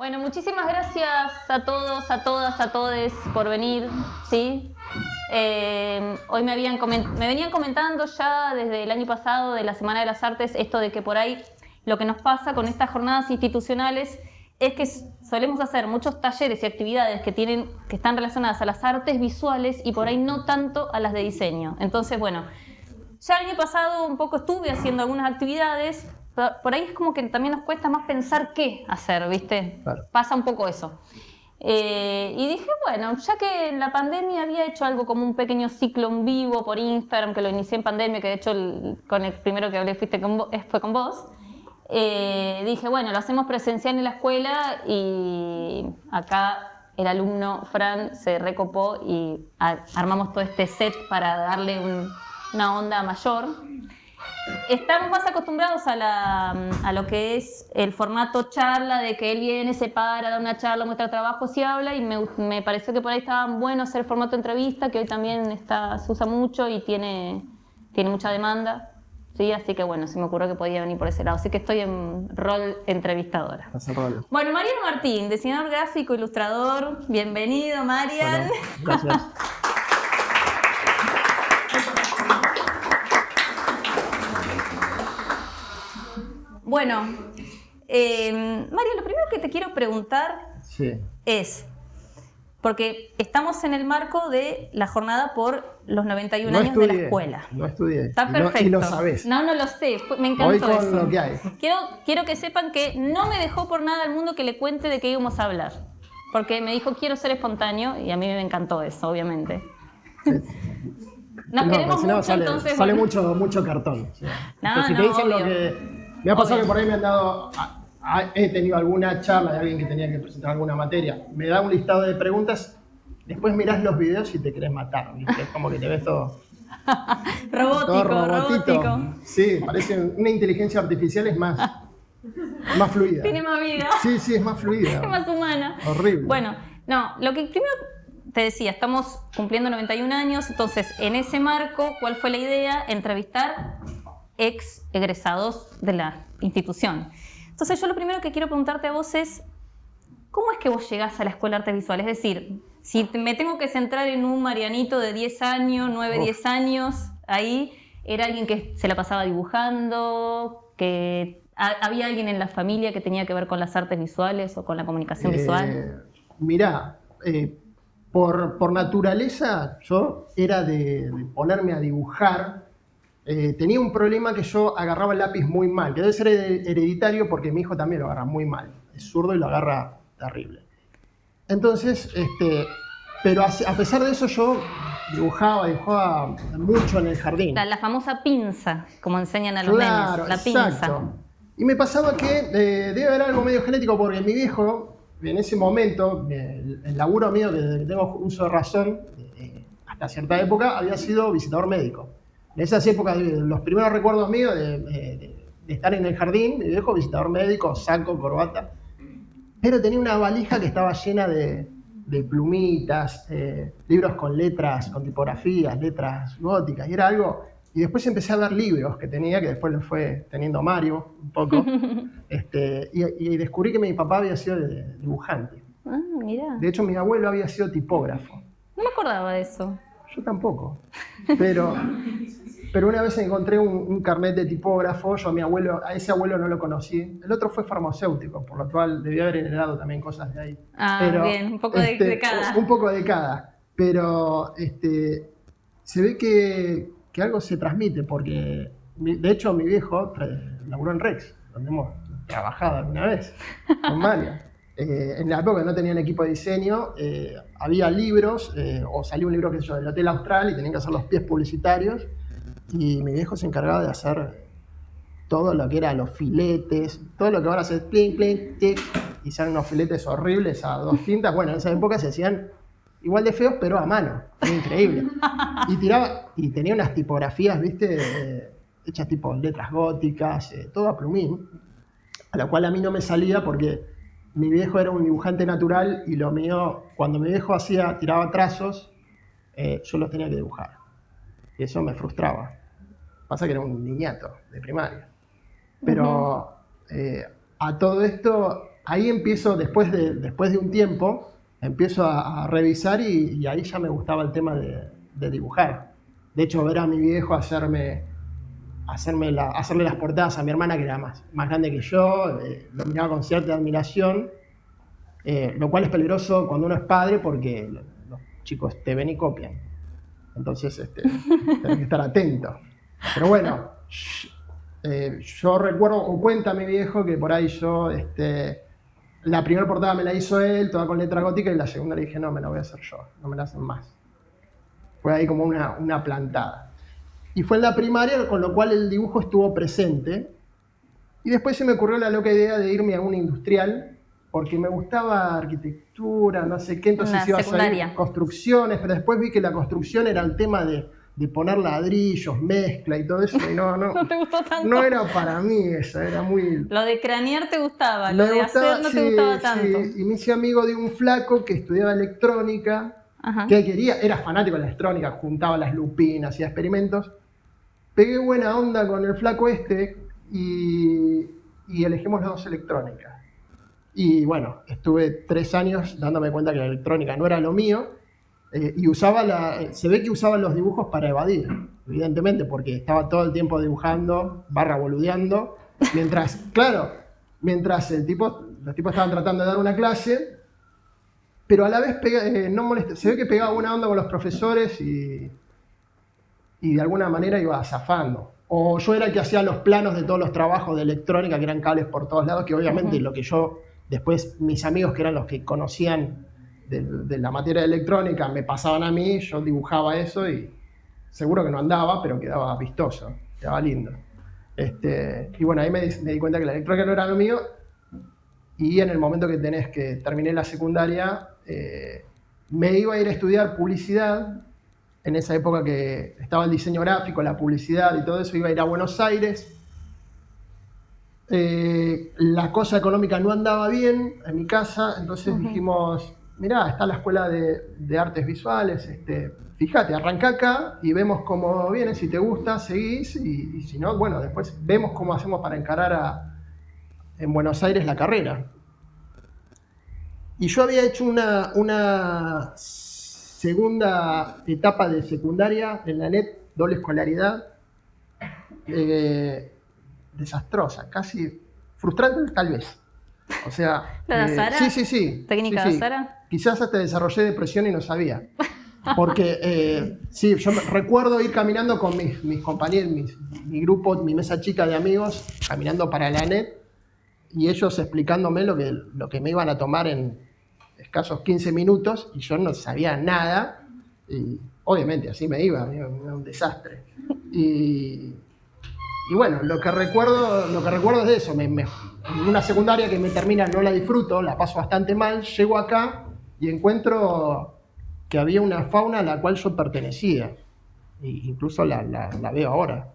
Bueno, muchísimas gracias a todos, a todas, a todes por venir, ¿sí? Hoy me venían comentando ya desde el año pasado de la Semana de las Artes esto de que por ahí lo que nos pasa con estas jornadas institucionales es que solemos hacer muchos talleres y actividades que están relacionadas a las artes visuales y por ahí no tanto a las de diseño. Entonces, bueno, ya el año pasado un poco estuve haciendo algunas actividades. Por ahí es como que también nos cuesta más pensar qué hacer, ¿viste? Claro. Pasa un poco eso. Y dije, bueno, ya que en la pandemia había hecho algo como un pequeño ciclo en vivo por Instagram, que lo inicié en pandemia, que de hecho con el primero que hablé fue con vos, dije, bueno, lo hacemos presencial en la escuela y acá el alumno Fran se recopó y armamos todo este set para darle una onda mayor. Estamos más acostumbrados a lo que es el formato charla, de que él viene, se para, da una charla, muestra trabajos y habla, y me pareció que por ahí estaba bueno hacer el formato entrevista, que hoy también se usa mucho y tiene mucha demanda, ¿sí? Así que bueno, se me ocurrió que podía venir por ese lado, así que estoy en rol entrevistadora. Bueno, Mariano Martín, diseñador gráfico, ilustrador, bienvenido, Marian. Bueno, gracias. Bueno, Mario, lo primero que te quiero preguntar es, porque estamos en el marco de la jornada por los 91 años de la escuela. No estudié. Está perfecto. Y lo sabés. No lo sé, me encantó Hoy con eso. lo que hay. Quiero que sepan que no me dejó por nada al mundo que le cuente de qué íbamos a hablar. Porque me dijo, quiero ser espontáneo, y a mí me encantó eso, obviamente. Sí. Nos queremos mucho, sale, entonces... Sale bueno. mucho cartón. O sea, No, si te dicen lo que... Me ha pasado que por ahí me han dado... He tenido alguna charla de alguien que tenía que presentar alguna materia. Me da un listado de preguntas, después mirás los videos y te querés matar, ¿viste? Es como que te ves todo... robótico. Sí, parece una inteligencia artificial es más fluida. Tiene más vida. Sí, es más fluida. Es más humana. Horrible. Bueno, no, lo que primero te decía, estamos cumpliendo 91 años, entonces en ese marco, ¿cuál fue la idea? Entrevistar ex egresados de la institución. Entonces yo lo primero que quiero preguntarte a vos es, ¿cómo es que vos llegás a la Escuela de Artes Visuales? Es decir, si me tengo que centrar en un Marianito de 10 años, 9, 10 años, ahí, ¿era alguien que se la pasaba dibujando? ¿Que había alguien en la familia que tenía que ver con las artes visuales o con la comunicación visual? Mirá, por naturaleza yo era de ponerme a dibujar. Tenía un problema que yo agarraba el lápiz muy mal, que debe ser hereditario porque mi hijo también lo agarra muy mal. Es zurdo y lo agarra terrible. Entonces, pero a pesar de eso yo dibujaba mucho en el jardín. La famosa pinza, como enseñan a los nenes, la pinza. Y me pasaba que debe haber algo medio genético porque mi viejo, en ese momento, el laburo mío, desde que tengo uso de razón, hasta cierta época, había sido visitador médico. En esas épocas, los primeros recuerdos míos de estar en el jardín, mi viejo visitador médico, saco, corbata, pero tenía una valija que estaba llena de plumitas, libros con letras, con tipografías, letras góticas, y era algo... Y después empecé a ver libros que tenía, que después los fue teniendo Mario un poco, y descubrí que mi papá había sido dibujante. Ah, mirá. De hecho, mi abuelo había sido tipógrafo. No me acordaba de eso. Yo tampoco, pero una vez encontré un carnet de tipógrafo. Yo a ese abuelo no lo conocí. El otro fue farmacéutico, por lo cual debía haber heredado también cosas de ahí. Pero, bien, un poco de cada. Un poco de cada, pero se ve que algo se transmite, porque de hecho mi viejo laburó en Rex, donde hemos trabajado alguna vez con Mario. En la época no tenían equipo de diseño, había libros, o salió un libro, qué sé yo, del Hotel Austral, y tenían que hacer los pies publicitarios, y mi viejo se encargaba de hacer todo lo que era los filetes, todo lo que ahora se plin, plin, tic, y salen unos filetes horribles a 2 tintas. Bueno, en esa época se hacían igual de feos, pero a mano, era increíble. Y tenía unas tipografías, ¿viste? Hechas tipo letras góticas, todo a plumín, a la cual a mí no me salía porque mi viejo era un dibujante natural y lo mío, cuando mi viejo tiraba trazos, yo los tenía que dibujar. Y eso me frustraba. Pasa que era un niñato de primaria. Pero a todo esto ahí empiezo, después de un tiempo, empiezo a revisar y ahí ya me gustaba el tema de dibujar. De hecho, ver a mi viejo hacerle las portadas a mi hermana, que era más grande que yo, lo miraba con cierta admiración, lo cual es peligroso cuando uno es padre porque los chicos te ven y copian. Entonces, tenés que estar atento. Pero bueno, yo recuerdo, o cuenta mi viejo, que por ahí yo, la primera portada me la hizo él, toda con letra gótica, y la segunda le dije, no, me la voy a hacer yo, no me la hacen más. Fue ahí como una plantada. Y fue en la primaria, con lo cual el dibujo estuvo presente. Y después se me ocurrió la loca idea de irme a una industrial, porque me gustaba arquitectura, no sé qué, entonces iba a salir construcciones, pero después vi que la construcción era el tema de poner ladrillos, mezcla y todo eso, y no te gustó tanto. No era para mí eso, era muy... Lo de cranear te gustaba, lo de hacer no te gustaba tanto. Sí. Y me hice amigo de un flaco que estudiaba electrónica, que quería, era fanático de la electrónica, juntaba las lupinas, hacía experimentos. Pegué buena onda con el flaco y elegimos las dos electrónicas. Y bueno, estuve 3 años dándome cuenta que la electrónica no era lo mío, y se ve que usaba los dibujos para evadir, evidentemente, porque estaba todo el tiempo dibujando, boludeando, mientras los tipos estaban tratando de dar una clase, pero a la vez no molesté. Se ve que pegaba buena onda con los profesores y de alguna manera iba zafando. O yo era el que hacía los planos de todos los trabajos de electrónica, que eran cables por todos lados, que obviamente lo que yo, después mis amigos, que eran los que conocían de la materia de electrónica, me pasaban a mí, yo dibujaba eso y seguro que no andaba, pero quedaba vistoso, quedaba lindo. Y bueno, ahí me di cuenta que la electrónica no era lo mío, y en el momento que terminé la secundaria, me iba a ir a estudiar publicidad. En esa época que estaba el diseño gráfico, la publicidad y todo eso, iba a ir a Buenos Aires. La cosa económica no andaba bien en mi casa, entonces dijimos, mirá, está la escuela de artes visuales, fíjate, arranca acá y vemos cómo viene, si te gusta, seguís, y si no, bueno, después vemos cómo hacemos para encarar en Buenos Aires la carrera. Y yo había hecho una segunda etapa de secundaria en la NET, doble escolaridad, desastrosa, casi frustrante tal vez. O sea, ¿La de Sara? Sí. ¿Técnica de Sara? Quizás hasta desarrollé depresión y no sabía. Porque yo recuerdo ir caminando con mis compañeros, mi grupo, mi mesa chica de amigos, caminando para la NET, y ellos explicándome lo que me iban a tomar en escasos 15 minutos, y yo no sabía nada, y obviamente así me iba, era un desastre. Y bueno, lo que recuerdo es de eso, en una secundaria que me termina, no la disfruto, la paso bastante mal, llego acá y encuentro que había una fauna a la cual yo pertenecía, e incluso la veo ahora.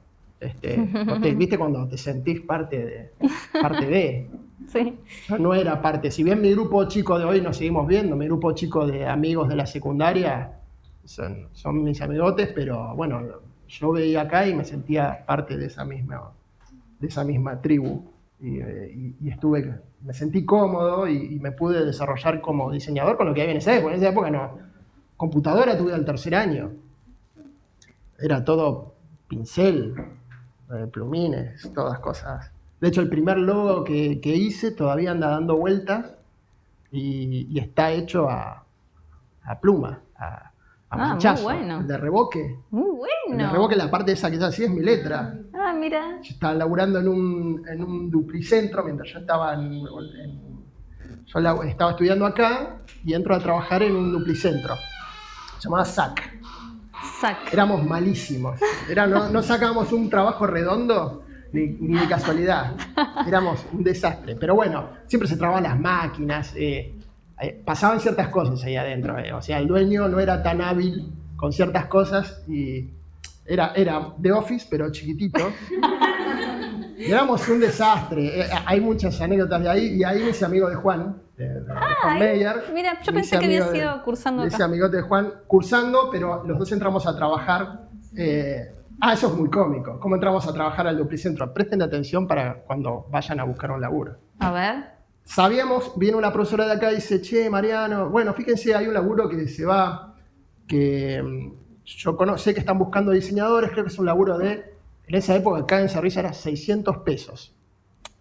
Porque, ¿viste cuando te sentís parte de? Sí. Yo no era parte, si bien mi grupo chico de hoy nos seguimos viendo, mi grupo chico de amigos de la secundaria son mis amigotes, pero bueno, yo veía acá y me sentía parte de esa misma tribu, y me sentí cómodo y me pude desarrollar como diseñador con lo que había en esa época. En esa época no, computadora tuve al 3er año, era todo pincel, plumines, todas cosas. De hecho, el primer logo que hice todavía anda dando vueltas y está hecho a pluma, a manchazo. Muy bueno. El de revoque. Muy bueno. El de revoque, la parte esa que está así es mi letra. Ah, mira. Yo estaba laburando en un duplicentro mientras yo estaba estaba estudiando acá y entro a trabajar en un duplicentro. Se llamaba SAC. Éramos malísimos. No sacábamos un trabajo redondo ni de casualidad. Éramos un desastre. Pero bueno, siempre se trababan las máquinas. Pasaban ciertas cosas ahí adentro. O sea, el dueño no era tan hábil con ciertas cosas y era The Office, pero chiquitito. Y éramos un desastre. Hay muchas anécdotas de ahí, y ahí me hice amigo de Juan, de Juan Meyer. Mira, yo pensé que había sido cursando acá. Ese amigote de Juan, cursando, pero los dos entramos a trabajar. Eso es muy cómico. ¿Cómo entramos a trabajar al duplicentro? Presten atención para cuando vayan a buscar un laburo. A ver. sabíamos, viene una profesora de acá y dice, che, Mariano, bueno, fíjense, hay un laburo que se va, que yo sé que están buscando diseñadores, creo que es un laburo en esa época acá en Servicio era 600 pesos.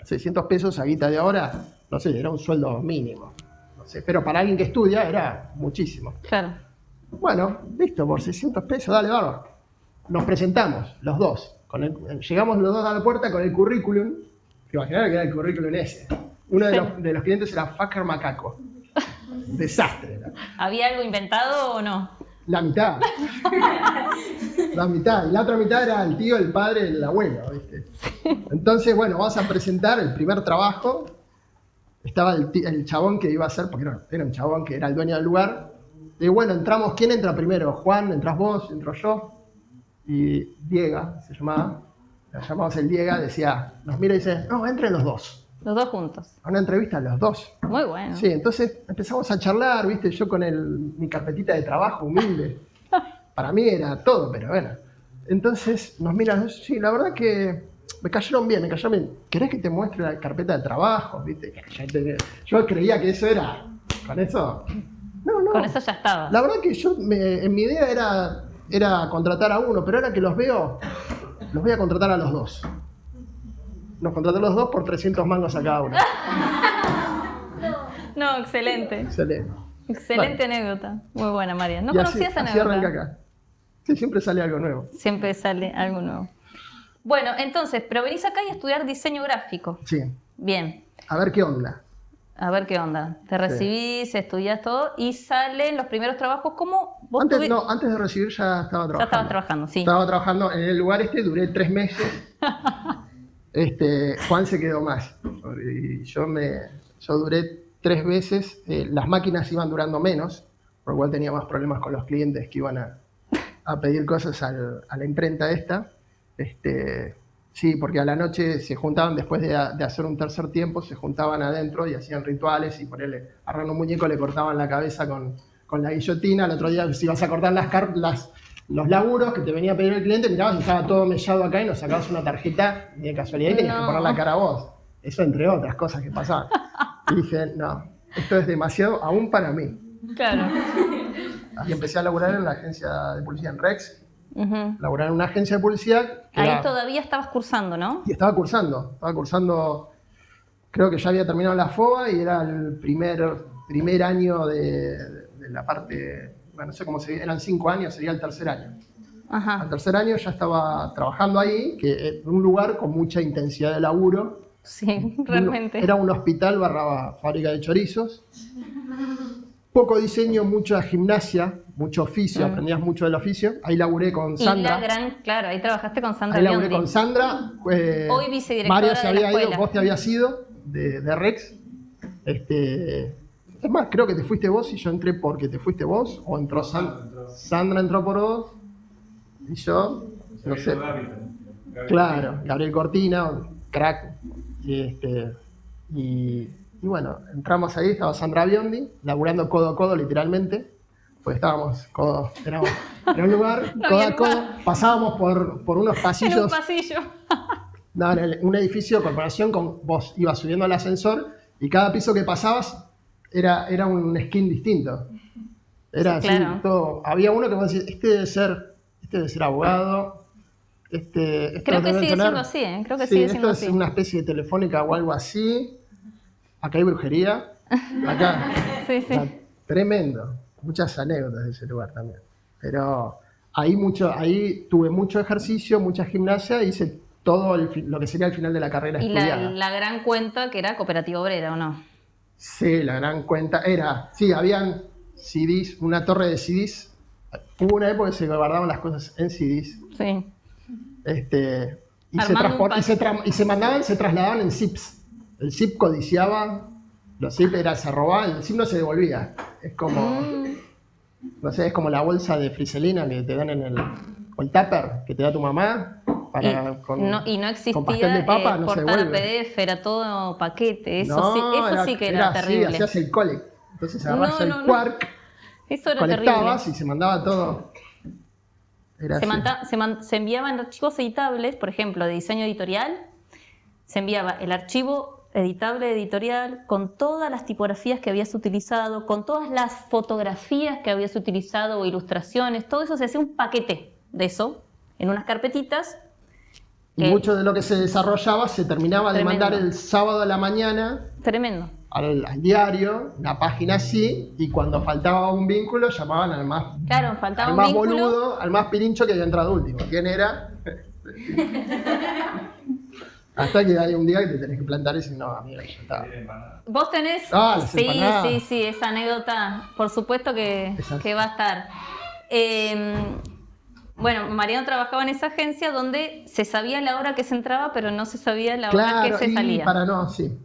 600 pesos a guita de ahora, no sé, era un sueldo mínimo. No sé, pero para alguien que estudia era muchísimo. Claro. Bueno, listo, por 600 pesos, dale, bárbaro. Nos presentamos, los dos. Llegamos los dos a la puerta con el currículum. Imaginaron que era el currículum ese. Uno de los clientes era Fucker Macaco. Desastre. ¿Había algo inventado o no? La mitad. La mitad. Y la otra mitad era el tío, el padre, el abuelo, ¿viste? Entonces, bueno, vamos a presentar el primer trabajo. Estaba el chabón que iba a ser, porque era un chabón que era el dueño del lugar. Y bueno, entramos. ¿Quién entra primero? Juan, entras vos, entro yo. Y Diego se llamaba. Lo llamamos el Diego, nos mira y dice, no, entren los dos. Los dos juntos. A una entrevista los dos. Muy bueno. Sí, entonces empezamos a charlar, viste, yo con mi carpetita de trabajo humilde. Para mí era todo, pero bueno. Entonces nos miran, sí, la verdad que me cayeron bien. ¿Querés que te muestre la carpeta de trabajo? ¿Viste? Yo creía que eso era, con eso... No. Con eso ya estaba. La verdad que en mi idea era contratar a uno, pero ahora que los veo, los voy a contratar a los dos. Nos contraté los dos por 300 mangos a cada uno. No, excelente. Excelente. Excelente anécdota. Muy buena, María. No conocía esa anécdota. Así arranca acá. Sí, siempre sale algo nuevo. Siempre sale algo nuevo. Bueno, entonces, pero venís acá y a estudiar diseño gráfico. Sí. Bien. A ver qué onda. A ver qué onda. Te recibís, estudiás todo y salen los primeros trabajos. ¿Cómo vos antes de recibir ya estaba trabajando. Ya estabas trabajando, sí. Estaba trabajando en el lugar duré 3 meses. Juan se quedó más. Y yo duré 3 meses. Las máquinas iban durando menos, por lo cual tenía más problemas con los clientes que iban a pedir cosas a la imprenta esta. Sí, porque a la noche se juntaban, después de hacer un tercer tiempo, se juntaban adentro y hacían rituales y ponerle a un muñeco le cortaban la cabeza con la guillotina. Al otro día, si ibas a cortar los laburos que te venía a pedir el cliente, mirabas y estaba todo mellado acá y nos sacabas una tarjeta y de casualidad y tenías que poner la cara a vos. Eso entre otras cosas que pasaban. Y dije, no, esto es demasiado aún para mí. Claro. Y empecé a laburar en la agencia de publicidad en Rex. Laburar en una agencia de publicidad. Ahí todavía estabas cursando, ¿no? Y estaba cursando, creo que ya había terminado la FOA y era el primer año de la parte, bueno, no sé cómo se dice, eran 5 años, sería el tercer año. Ajá. Al tercer año ya estaba trabajando ahí, que en un lugar con mucha intensidad de laburo. Sí, realmente. Era un hospital / fábrica de chorizos. Poco diseño, mucha gimnasia, mucho oficio, aprendías mucho del oficio. Ahí laburé con Sandra. Claro, ahí trabajaste con Sandra. Ahí laburé con Sandra. Hoy vicedirectora Mario se de la había escuela. ido, vos te habías ido de Rex. Es más, creo que te fuiste vos y yo entré porque te fuiste vos, o entró Sandra entró por vos, y yo, no sé. Claro, Gabriel Cortina, crack. Y bueno, entramos ahí, estaba Sandra Biondi, laburando codo a codo literalmente, porque estábamos era un lugar, codo a codo, pasábamos por unos pasillos. En un pasillo. No, en un edificio de corporación, vos ibas subiendo al ascensor y cada piso que pasabas era un skin distinto. Era sí, así, claro. todo. Había uno que vos decís, este debe ser abogado. Creo que sigue siendo así, ¿eh? Creo que sigue siendo así. Esto es una especie de telefónica o algo así. Acá hay brujería. Acá. Sí. Tremendo. Muchas anécdotas de ese lugar también. Pero ahí tuve mucho ejercicio, mucha gimnasia, hice todo lo que sería el final de la carrera estudiada. Y la gran cuenta que era cooperativa obrera, ¿o no? Sí, la gran cuenta era... Sí, habían CDs, una torre de CDs. Hubo una época que se guardaban las cosas en CDs. Sí. Y se trasladaban en zips. El zip codiciaba, los zip se robaban, el zip no se devolvía. Es como, no sé, es como la bolsa de friselina que te dan o el tupper que te da tu mamá. Y no existía con pastel de papa, no se portar a devuelve. PDF, era todo paquete. Eso sí que era terrible. Sí, hacías el collect. Entonces agarrabas el quark, eso era conectabas terrible. y se mandaba todo. Se enviaban archivos editables, por ejemplo, de diseño editorial. Se enviaba el archivo editable editorial, con todas las tipografías que habías utilizado, con todas las fotografías que habías utilizado o ilustraciones, todo eso se hacía un paquete de eso, en unas carpetitas. Y mucho de lo que se desarrollaba se terminaba de mandar el sábado a la mañana. Tremendo. Al diario, una página así, y cuando faltaba un vínculo llamaban al más, claro, faltaba al más un vínculo, boludo, al más pirincho que había entrado último. ¿Quién era? Hasta que hay un día que te tenés que plantar y decir, no, amigo, ya está. ¿Vos tenés? Las empanadas. Sí, esa anécdota, por supuesto que va a estar. Bueno, Mariano trabajaba en esa agencia donde se sabía la hora que se entraba, pero no se sabía la hora que se salía. Sí.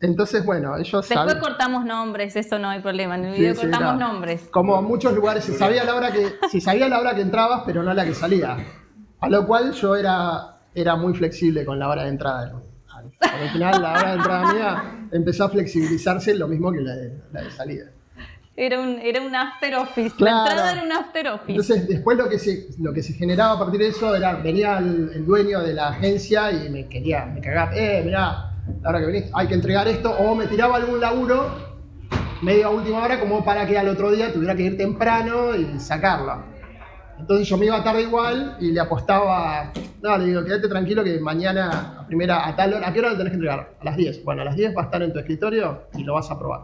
Entonces, bueno, ellos Después cortamos nombres, eso no hay problema. En el video cortamos nombres. Como en muchos lugares se sabía la hora que entrabas, pero no la que salía. A lo cual yo era muy flexible con la hora de entrada. Al final, la hora de entrada mía empezó a flexibilizarse lo mismo que la de salida. Era un after office. Claro. La entrada era un after office. Entonces, después lo que se generaba a partir de eso era, venía el dueño de la agencia y me cagaba. Mirá, ahora que venís, hay que entregar esto. O me tiraba algún laburo medio a última hora como para que al otro día tuviera que ir temprano y sacarlo. Entonces yo me iba tarde igual y le apostaba, no, le digo, quédate tranquilo que mañana a tal hora, ¿a qué hora lo tenés que entregar? A las 10. Bueno, a las 10 va a estar en tu escritorio y lo vas a probar.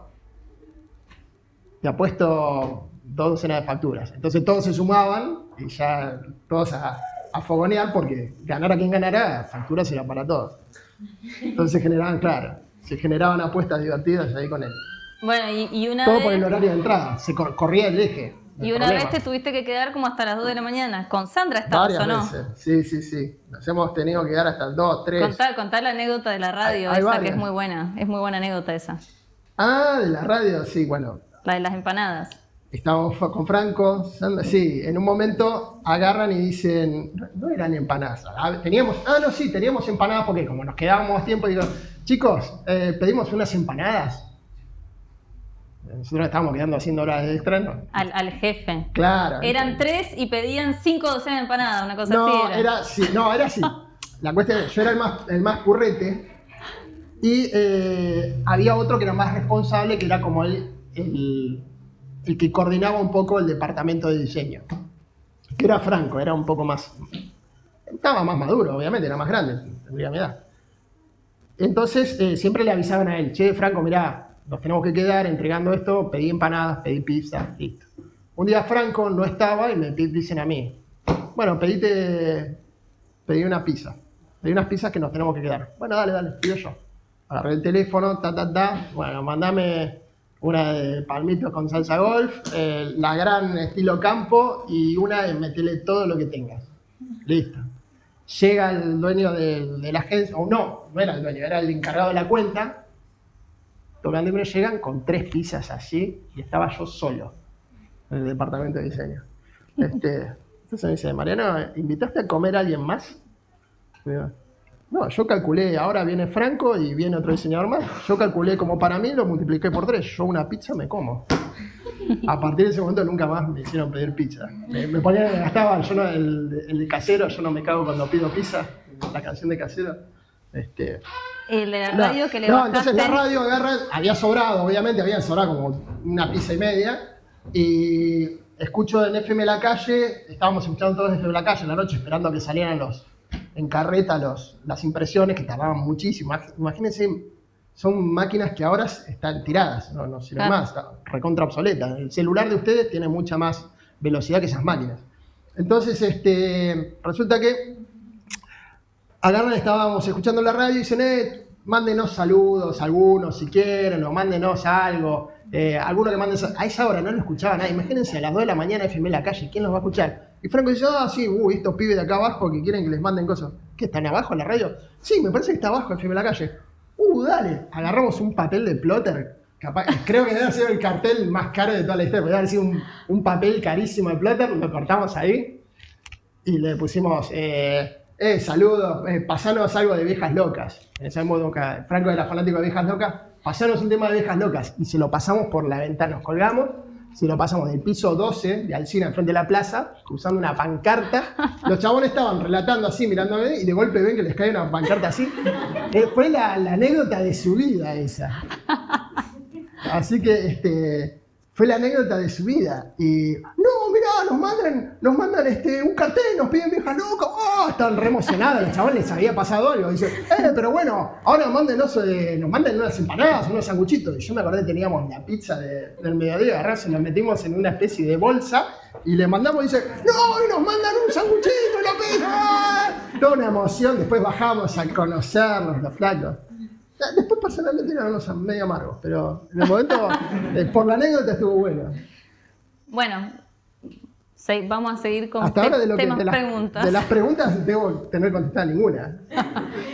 Te apuesto 2 docenas de facturas. Entonces todos se sumaban y ya todos a fogonear porque ganara quien ganara, facturas era para todos. Entonces se generaban apuestas divertidas ahí con él. Bueno, y una todo vez... por el horario de entrada, se corría el eje. Y una vez te tuviste que quedar como hasta las 2 de la mañana. ¿Con Sandra estabas o no? Varias veces, sí. Nos hemos tenido que quedar hasta las 2, 3. Contá la anécdota de la radio, hay esa varias. Que es muy buena. Es muy buena anécdota esa. Ah, de la radio, sí, bueno. La de las empanadas. Estábamos con Franco, Sandra, sí, en un momento agarran y dicen, no eran empanadas, teníamos empanadas porque como nos quedábamos más tiempo, digo, chicos, pedimos unas empanadas. Nosotros estábamos quedando haciendo horas de extra, ¿no? Al jefe. Claro. Eran 3 y pedían 5 docenas de empanadas, una cosa así. Era así. La cuestión, yo era el más currete y había otro que era más responsable, que era como el que coordinaba un poco el departamento de diseño. Que era Franco, era un poco más... Estaba más maduro, obviamente, era más grande, tendría mi edad. Entonces siempre le avisaban a él, che, Franco, mirá, nos tenemos que quedar entregando esto, pedí empanadas, pedí pizza, listo. Un día Franco no estaba y me dicen a mí, bueno, pedí una pizza. Pedí unas pizzas que nos tenemos que quedar. Bueno, dale, pido yo. Agarré el teléfono, bueno, mandame una de palmitos con salsa golf, la gran estilo campo y una de metele todo lo que tengas. Listo. Llega el dueño de la agencia, o no era el dueño, era el encargado de la cuenta. Tocando y llegan con 3 pizzas así y estaba yo solo en el departamento de diseño. Entonces me dice, Mariano, ¿invitaste a comer a alguien más? Digo, no, yo calculé, ahora viene Franco y viene otro diseñador más. Yo calculé como para mí, lo multipliqué por 3. Yo una pizza me como. A partir de ese momento nunca más me hicieron pedir pizza. Me gastaban, yo no, el de Casero, yo no me cago cuando pido pizza, la canción de Casero. El de la radio que le bajaste... entonces la radio había sobrado, obviamente, había sobrado como una pizza y media. Y escucho en FM La Calle, estábamos escuchando todos en FM La Calle en la noche, esperando a que salieran en carreta las impresiones, que tardaban muchísimo. Imagínense, son máquinas que ahora están tiradas, no sirven más, recontra obsoletas. El celular de ustedes tiene mucha más velocidad que esas máquinas. Entonces, resulta que agarran, estábamos escuchando la radio y dicen, mándenos saludos, algunos si quieren, o mándenos algo, alguno que mande, a esa hora no lo escuchaba nadie, imagínense a las 2 de la mañana FM La Calle, ¿quién los va a escuchar? Y Franco dice, sí, estos pibes de acá abajo que quieren que les manden cosas, ¿qué, están abajo en la radio? Sí, me parece que está abajo FM La Calle, dale, agarramos un papel de plotter, creo que debe haber sido el cartel más caro de toda la historia, debe haber sido un papel carísimo de plotter, lo cortamos ahí, y le pusimos... saludos, pasanos algo de Viejas Locas. En esa época, Franco era fanático de Viejas Locas, pasanos un tema de Viejas Locas. Y se lo pasamos por la ventana, nos colgamos, Si lo pasamos del piso 12 de Alsina, enfrente de la plaza, cruzando una pancarta. Los chabones estaban relatando así, mirándome, y de golpe ven que les cae una pancarta así. Fue la anécdota de su vida esa. Así que fue la anécdota de su vida. Y, no, mirá, nos mandan un cartel, nos piden vieja loca. Oh, estaban re emocionados, los chabones les había pasado algo. Dicen, pero bueno, ahora nos manden unas empanadas, unos sanguchitos. Y yo me acordé que teníamos la pizza del mediodía, agarramos, nos metimos en una especie de bolsa y le mandamos y dice, no, y nos mandan un sanguchito, la pizza. Toda una emoción, después bajamos a conocerlos, los flacos. Después personalmente eran unos medio amargos, pero en el momento, por la anécdota estuvo bueno. Bueno, vamos a seguir con hasta ahora preguntas. De las preguntas debo tener contestada ninguna.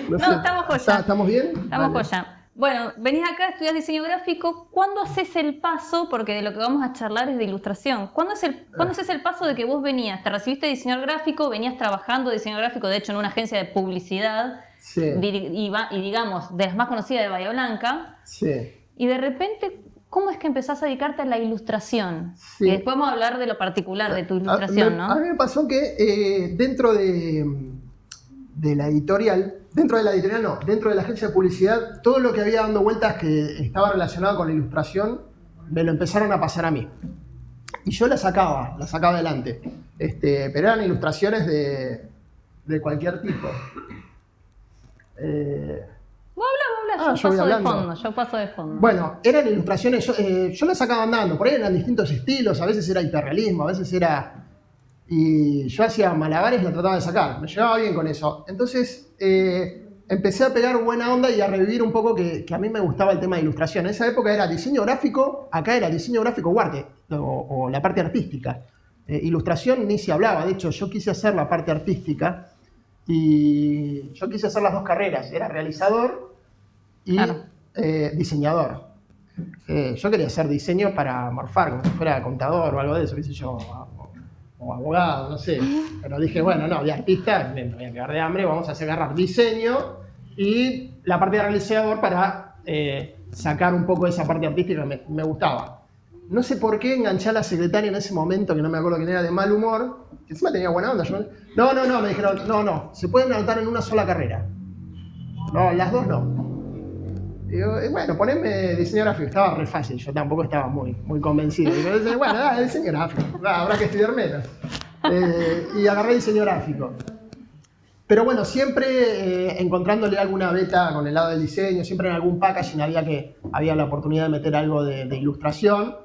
No, estamos joya. ¿Estamos bien? Estamos joya. Bueno, venís acá, estudias diseño gráfico. ¿Cuándo haces el paso? Porque de lo que vamos a charlar es de ilustración. ¿Cuándo haces el paso de que vos te recibiste de diseñador gráfico, venías trabajando de diseño gráfico, de hecho en una agencia de publicidad, sí, y digamos, de las más conocidas de Bahía Blanca, sí, y de repente, ¿cómo es que empezás a dedicarte a la ilustración? Sí. Después vamos a hablar de lo particular de tu ilustración, ¿no? A mí me pasó que dentro de la editorial, dentro de la agencia de publicidad, todo lo que había dando vueltas que estaba relacionado con la ilustración, me lo empezaron a pasar a mí. Y yo la sacaba adelante. Pero eran ilustraciones de cualquier tipo. Vos hablas, yo paso de fondo. Bueno, eran ilustraciones, yo las sacaba andando, por ahí eran distintos estilos, a veces era hiperrealismo, a veces era... Y yo hacía malabares y la trataba de sacar, me llevaba bien con eso. Entonces empecé a pegar buena onda y a revivir un poco que a mí me gustaba el tema de ilustración. En esa época era diseño gráfico, acá era diseño gráfico o arte, o la parte artística. Ilustración ni se hablaba, de hecho yo quise hacer la parte artística y yo quise hacer las dos carreras, era realizador y diseñador. Yo quería hacer diseño para morfar, como si fuera contador o algo de eso, qué sé yo, o abogado, no sé. Pero dije, bueno, no, de artista me voy a quedar de hambre, vamos a agarrar diseño y la parte de realizador para sacar un poco de esa parte artística que me gustaba. No sé por qué enganché a la secretaria en ese momento, que no me acuerdo quién era, de mal humor, que encima tenía buena onda. No, me dijeron, no, se pueden anotar en una sola carrera. No, las dos no. Digo, bueno, poneme diseño gráfico, estaba re fácil, yo tampoco estaba muy convencido. Digo, bueno, diseño gráfico, habrá que estudiar menos. Y agarré diseño gráfico. Pero bueno, siempre encontrándole alguna beta con el lado del diseño, siempre en algún packaging había la oportunidad de meter algo de ilustración,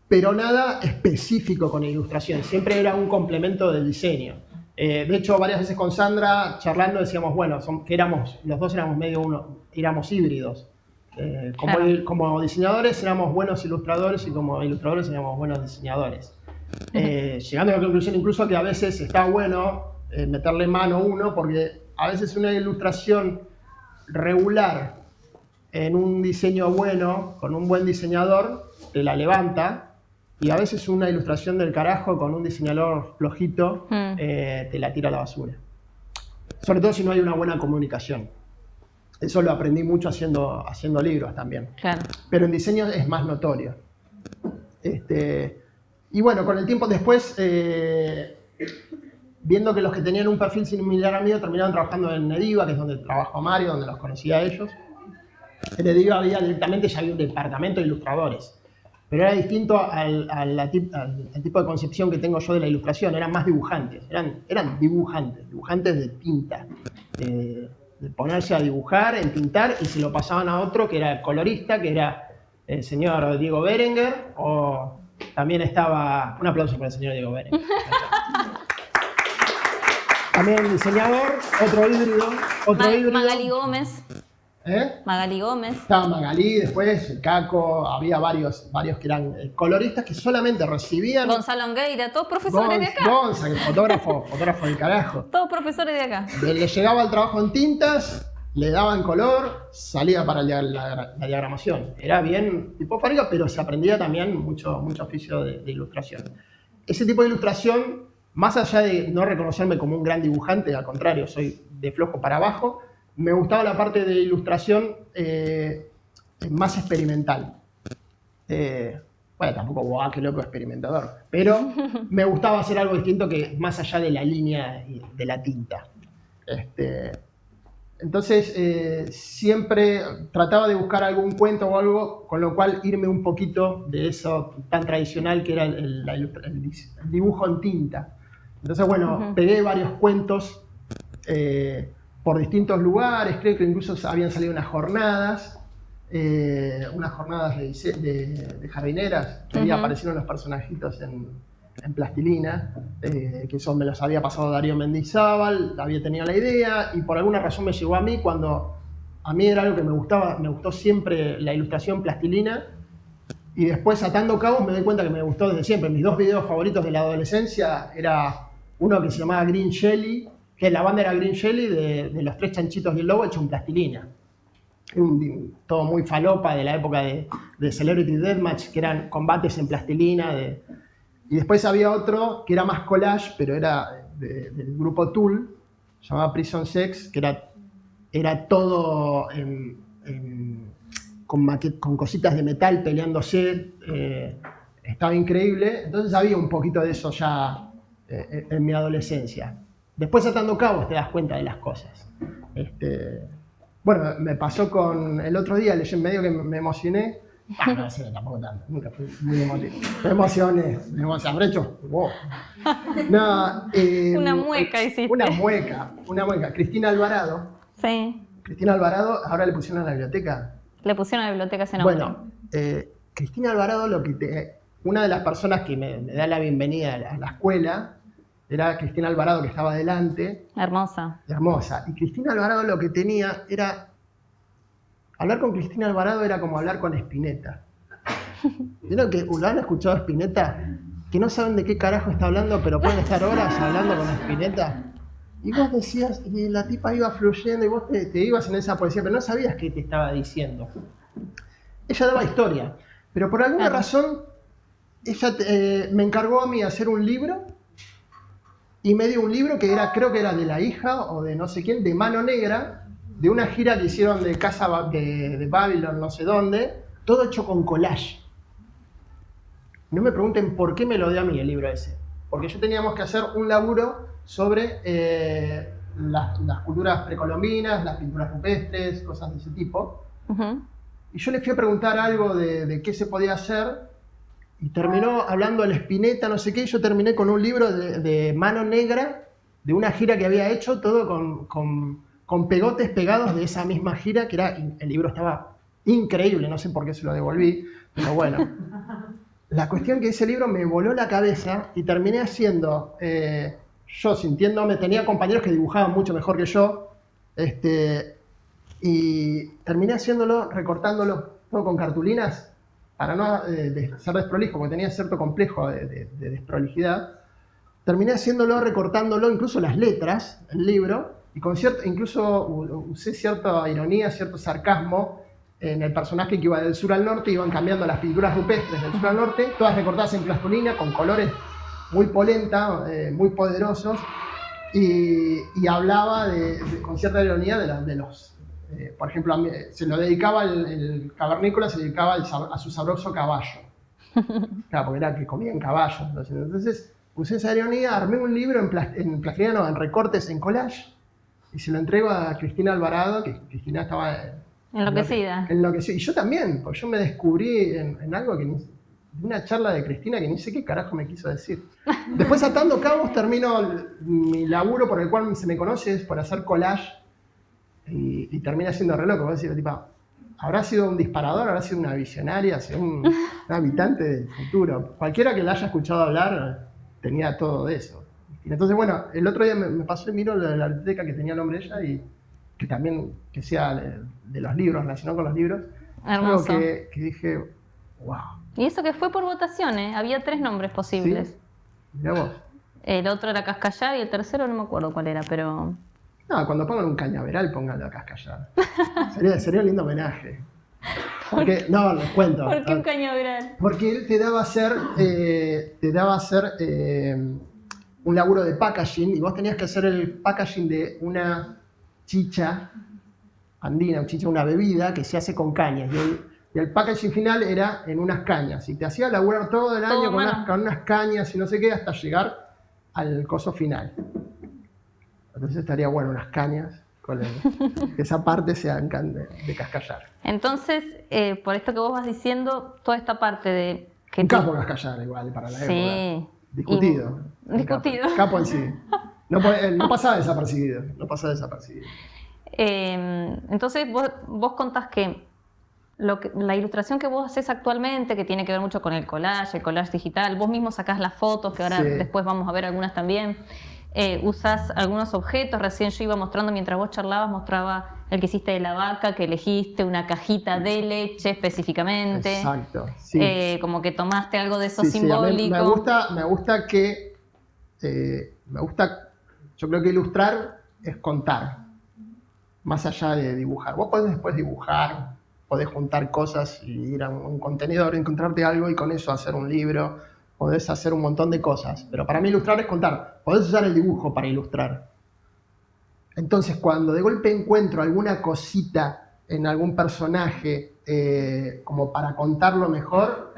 pero nada específico con la ilustración, siempre era un complemento del diseño. De hecho, varias veces con Sandra, charlando, decíamos, bueno, los dos éramos éramos híbridos. Como diseñadores éramos buenos ilustradores y como ilustradores éramos buenos diseñadores. Llegando a la conclusión incluso que a veces está bueno meterle mano uno, porque a veces una ilustración regular en un diseño bueno, con un buen diseñador, te la levanta. Y a veces una ilustración del carajo con un diseñador flojito te la tira a la basura. Sobre todo si no hay una buena comunicación. Eso lo aprendí mucho haciendo libros también. Claro. Pero en diseño es más notorio. Y bueno, con el tiempo después, viendo que los que tenían un perfil similar al mío terminaron trabajando en Ediva, que es donde trabajó Mario, donde los conocía a ellos. En Ediva directamente ya había un departamento de ilustradores. Pero era distinto al tipo de concepción que tengo yo de la ilustración. Eran más dibujantes, eran dibujantes de tinta. De ponerse a dibujar, entintar, y se lo pasaban a otro que era el colorista, que era el señor Diego Berenguer, o también estaba... Un aplauso para el señor Diego Berenguer. También diseñador, otro híbrido. Magali Gómez. Magali Gómez. Estaba Magali, después el Caco, había varios que eran coloristas que solamente recibían... Gonzalo Angueira, todos profesores de acá. Gonza, el fotógrafo del carajo. Todos profesores de acá. Le llegaba el trabajo en tintas, le daban color, salía para la diagramación. Era bien tipo fábrica, pero se aprendía también mucho oficio de ilustración. Ese tipo de ilustración, más allá de no reconocerme como un gran dibujante, al contrario, soy de flojo para abajo, me gustaba la parte de ilustración más experimental. bueno, tampoco, guau, qué loco experimentador, pero me gustaba hacer algo distinto que más allá de la línea de la tinta. Entonces, siempre trataba de buscar algún cuento o algo con lo cual irme un poquito de eso tan tradicional que era el dibujo en tinta. Entonces, bueno, pegué varios cuentos por distintos lugares, creo que incluso habían salido unas jornadas de jardineras, que ahí aparecieron los personajitos en plastilina, que eso me los había pasado Darío Mendizábal, había tenido la idea y por alguna razón me llegó a mí cuando a mí era algo que me gustó siempre la ilustración plastilina y después atando cabos me doy cuenta que me gustó desde siempre. Mis 2 videos favoritos de la adolescencia era uno que se llamaba Green Jelly, que la banda era Green Jelly de los 3 chanchitos y el lobo hecho en plastilina. Todo muy falopa de la época de Celebrity Deathmatch, que eran combates en plastilina. Y después había otro que era más collage, pero era del grupo Tool, llamado Prison Sex, que era todo con cositas de metal peleándose. Estaba increíble. Entonces había un poquito de eso ya en mi adolescencia. Después atando cabos te das cuenta de las cosas. Bueno, me pasó con el otro día, medio que me emocioné. No sé, tampoco tanto, nunca fui muy emotivo. Me emocioné, habré hecho, wow. No, una mueca hiciste. Una mueca. Cristina Alvarado. Sí. Cristina Alvarado, ahora le pusieron a la biblioteca. Le pusieron a la biblioteca ese nombre. Bueno, Cristina Alvarado, una de las personas que me da la bienvenida a la escuela, era Cristina Alvarado, que estaba adelante. Hermosa. Hermosa. Y Cristina Alvarado lo que tenía era... Hablar con Cristina Alvarado era como hablar con Spinetta. ¿Vieron que lo han escuchado a Spinetta? Que no saben de qué carajo está hablando, pero pueden estar horas hablando con Spinetta. Y vos decías, y la tipa iba fluyendo y vos te ibas en esa poesía, pero no sabías qué te estaba diciendo. Ella daba historia, pero por alguna razón ella me encargó a mí hacer un libro y me dio un libro que creo que era de la hija o de no sé quién, de Mano Negra, de una gira que hicieron de casa de Babylon, no sé dónde, todo hecho con collage. No me pregunten por qué me lo dio a mí el libro ese, porque yo teníamos que hacer un laburo sobre las culturas precolombinas, las pinturas rupestres, cosas de ese tipo. Y yo le fui a preguntar algo de qué se podía hacer y terminó hablando el Spinetta, no sé qué, y yo terminé con un libro de Mano Negra, de una gira que había hecho, todo con pegotes pegados de esa misma gira, que el libro estaba increíble, no sé por qué se lo devolví, pero bueno. La cuestión que ese libro me voló la cabeza y terminé haciendo, yo sintiéndome, tenía compañeros que dibujaban mucho mejor que yo, y terminé haciéndolo, recortándolo todo con cartulinas, para no ser desprolijo, porque tenía cierto complejo de desprolijidad. Terminé haciéndolo, recortándolo, incluso las letras, el libro, y incluso usé cierta ironía, cierto sarcasmo en el personaje que iba del sur al norte, iban cambiando las pinturas rupestres del sur al norte, todas recortadas en plastilina, con colores muy polenta, muy poderosos, y hablaba con cierta ironía de los... por ejemplo, se lo dedicaba, el cavernícola se dedicaba a su sabroso caballo. Claro, porque era que comían caballos. Entonces usé esa ironía, armé un libro en plastilina, no, en recortes, en collage, y se lo entrego a Cristina Alvarado, que Cristina estaba... enloquecida. Y yo también, porque yo me descubrí en algo de una charla de Cristina que ni sé qué carajo me quiso decir. Después, atando cabos, termino mi laburo por el cual se me conoce, es por hacer collage, y termina siendo re loco. Vos decís, tipo, habrá sido un disparador, habrá sido una visionaria, un habitante del futuro. Cualquiera que la haya escuchado hablar tenía todo de eso. Y entonces, bueno, el otro día me pasó y miro la biblioteca que tenía el nombre de ella y que también que sea de los libros, relacionado con los libros. Hermoso. Algo que dije, wow. Y eso que fue por votaciones, había 3 nombres posibles. ¿Sí? Mirá vos. El otro era Cascallar y el tercero no me acuerdo cuál era, pero... No, cuando pongan un cañaveral, pónganlo a Cascallar. Sería un lindo homenaje. Porque, no, les cuento. ¿Por qué un cañaveral? Porque él te daba a hacer un laburo de packaging, y vos tenías que hacer el packaging de una chicha andina, una bebida que se hace con cañas. Y Y el packaging final era en unas cañas. Y te hacía laburar todo el año con unas cañas y no sé qué, hasta llegar al coso final. Entonces estaría bueno unas cañas, que esa parte sea de cascallar. Entonces, por esto que vos vas diciendo, toda esta parte de... Un capo cascallar igual para la época. Discutido. Discutido. Capo en sí. No pasaba desapercibido. Entonces vos contás que la ilustración que vos haces actualmente, que tiene que ver mucho con el collage digital, vos mismo sacás las fotos, que ahora después vamos a ver algunas también, usás algunos objetos, recién yo iba mostrando, mientras vos charlabas, mostraba el que hiciste de la vaca, que elegiste una cajita de leche específicamente. Exacto, sí. Como que tomaste algo de eso simbólico. Me gusta que, yo creo que ilustrar es contar, más allá de dibujar. Vos podés después dibujar, podés juntar cosas y ir a un contenedor, encontrarte algo y con eso hacer un libro, podés hacer un montón de cosas. Pero para mí ilustrar es contar. Podés usar el dibujo para ilustrar. Entonces, cuando de golpe encuentro alguna cosita en algún personaje como para contarlo mejor,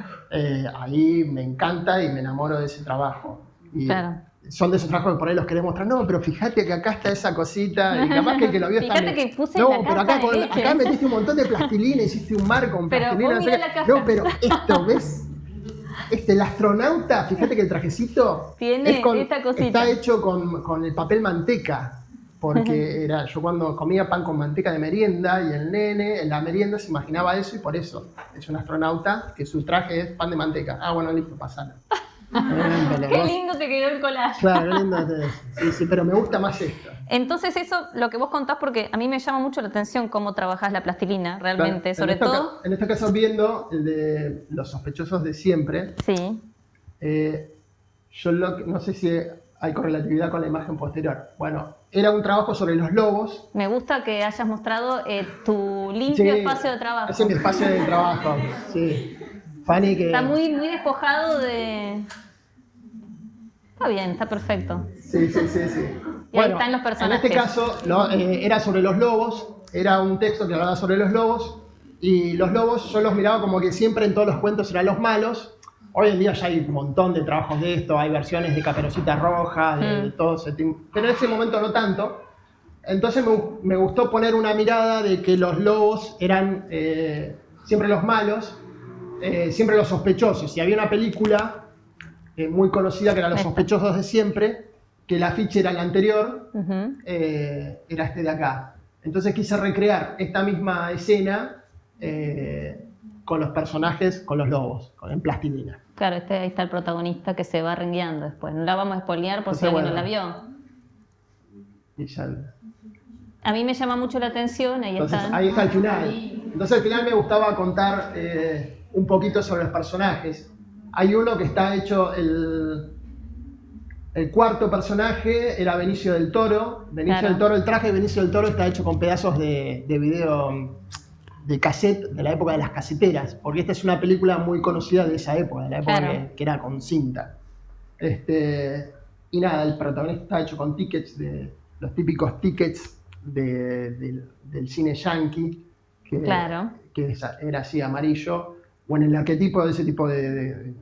ahí me encanta y me enamoro de ese trabajo. Y claro. Son de esos trabajos que por ahí los querés mostrar. No, pero fíjate que acá está esa cosita. Y capaz que el que lo vio está... Fíjate que puse no, la pero acá metiste un montón de plastilina, hiciste un mar con plastilina. No, pero esto, ¿ves? El astronauta, fíjate que el trajecito tiene esta cosita. Está hecho con el papel manteca. Porque yo cuando comía pan con manteca de merienda y el nene en la merienda se imaginaba eso y por eso es un astronauta que su traje es pan de manteca. Ah, bueno, listo, pasalo. Qué lindo te quedó el collage. Claro, qué lindo. Sí, pero me gusta más esto. Entonces eso, lo que vos contás, porque a mí me llama mucho la atención cómo trabajás la plastilina, realmente, claro, en este caso viendo el de Los sospechosos de siempre. Sí. Yo no sé si hay correlatividad con la imagen posterior. Bueno, era un trabajo sobre los lobos. Me gusta que hayas mostrado tu limpio espacio de trabajo. Ese es mi espacio de trabajo, sí. Fanny que... Está muy despojado de... Está bien, está perfecto. Sí. Y ahí están los personajes. En este caso era sobre los lobos, era un texto que hablaba sobre los lobos, y los lobos yo los miraba como que siempre en todos los cuentos eran los malos. Hoy en día ya hay un montón de trabajos de esto, hay versiones de Caperucita Roja, de todo ese tipo, pero en ese momento no tanto. Entonces me gustó poner una mirada de que los lobos eran siempre los malos, siempre los sospechosos. Y había una película muy conocida que era Los sospechosos de siempre, que el afiche era el anterior, era este de acá. Entonces quise recrear esta misma escena con los personajes, con los lobos, en plastilina. Claro, ahí está el protagonista que se va rengueando después. No la vamos a spoilear por si alguien no la vio. Y ya... A mí me llama mucho la atención, ahí está el final. Entonces al final me gustaba contar un poquito sobre los personajes. Hay uno que está hecho, el cuarto personaje era Benicio del Toro. Del Toro, el traje de Benicio del Toro está hecho con pedazos de video de cassette, de la época de las caseteras, porque esta es una película muy conocida de esa época, de la época que era con cinta. Y nada, el protagonista está hecho con tickets, los típicos tickets del cine yankee, que era así amarillo, o en el arquetipo de ese tipo en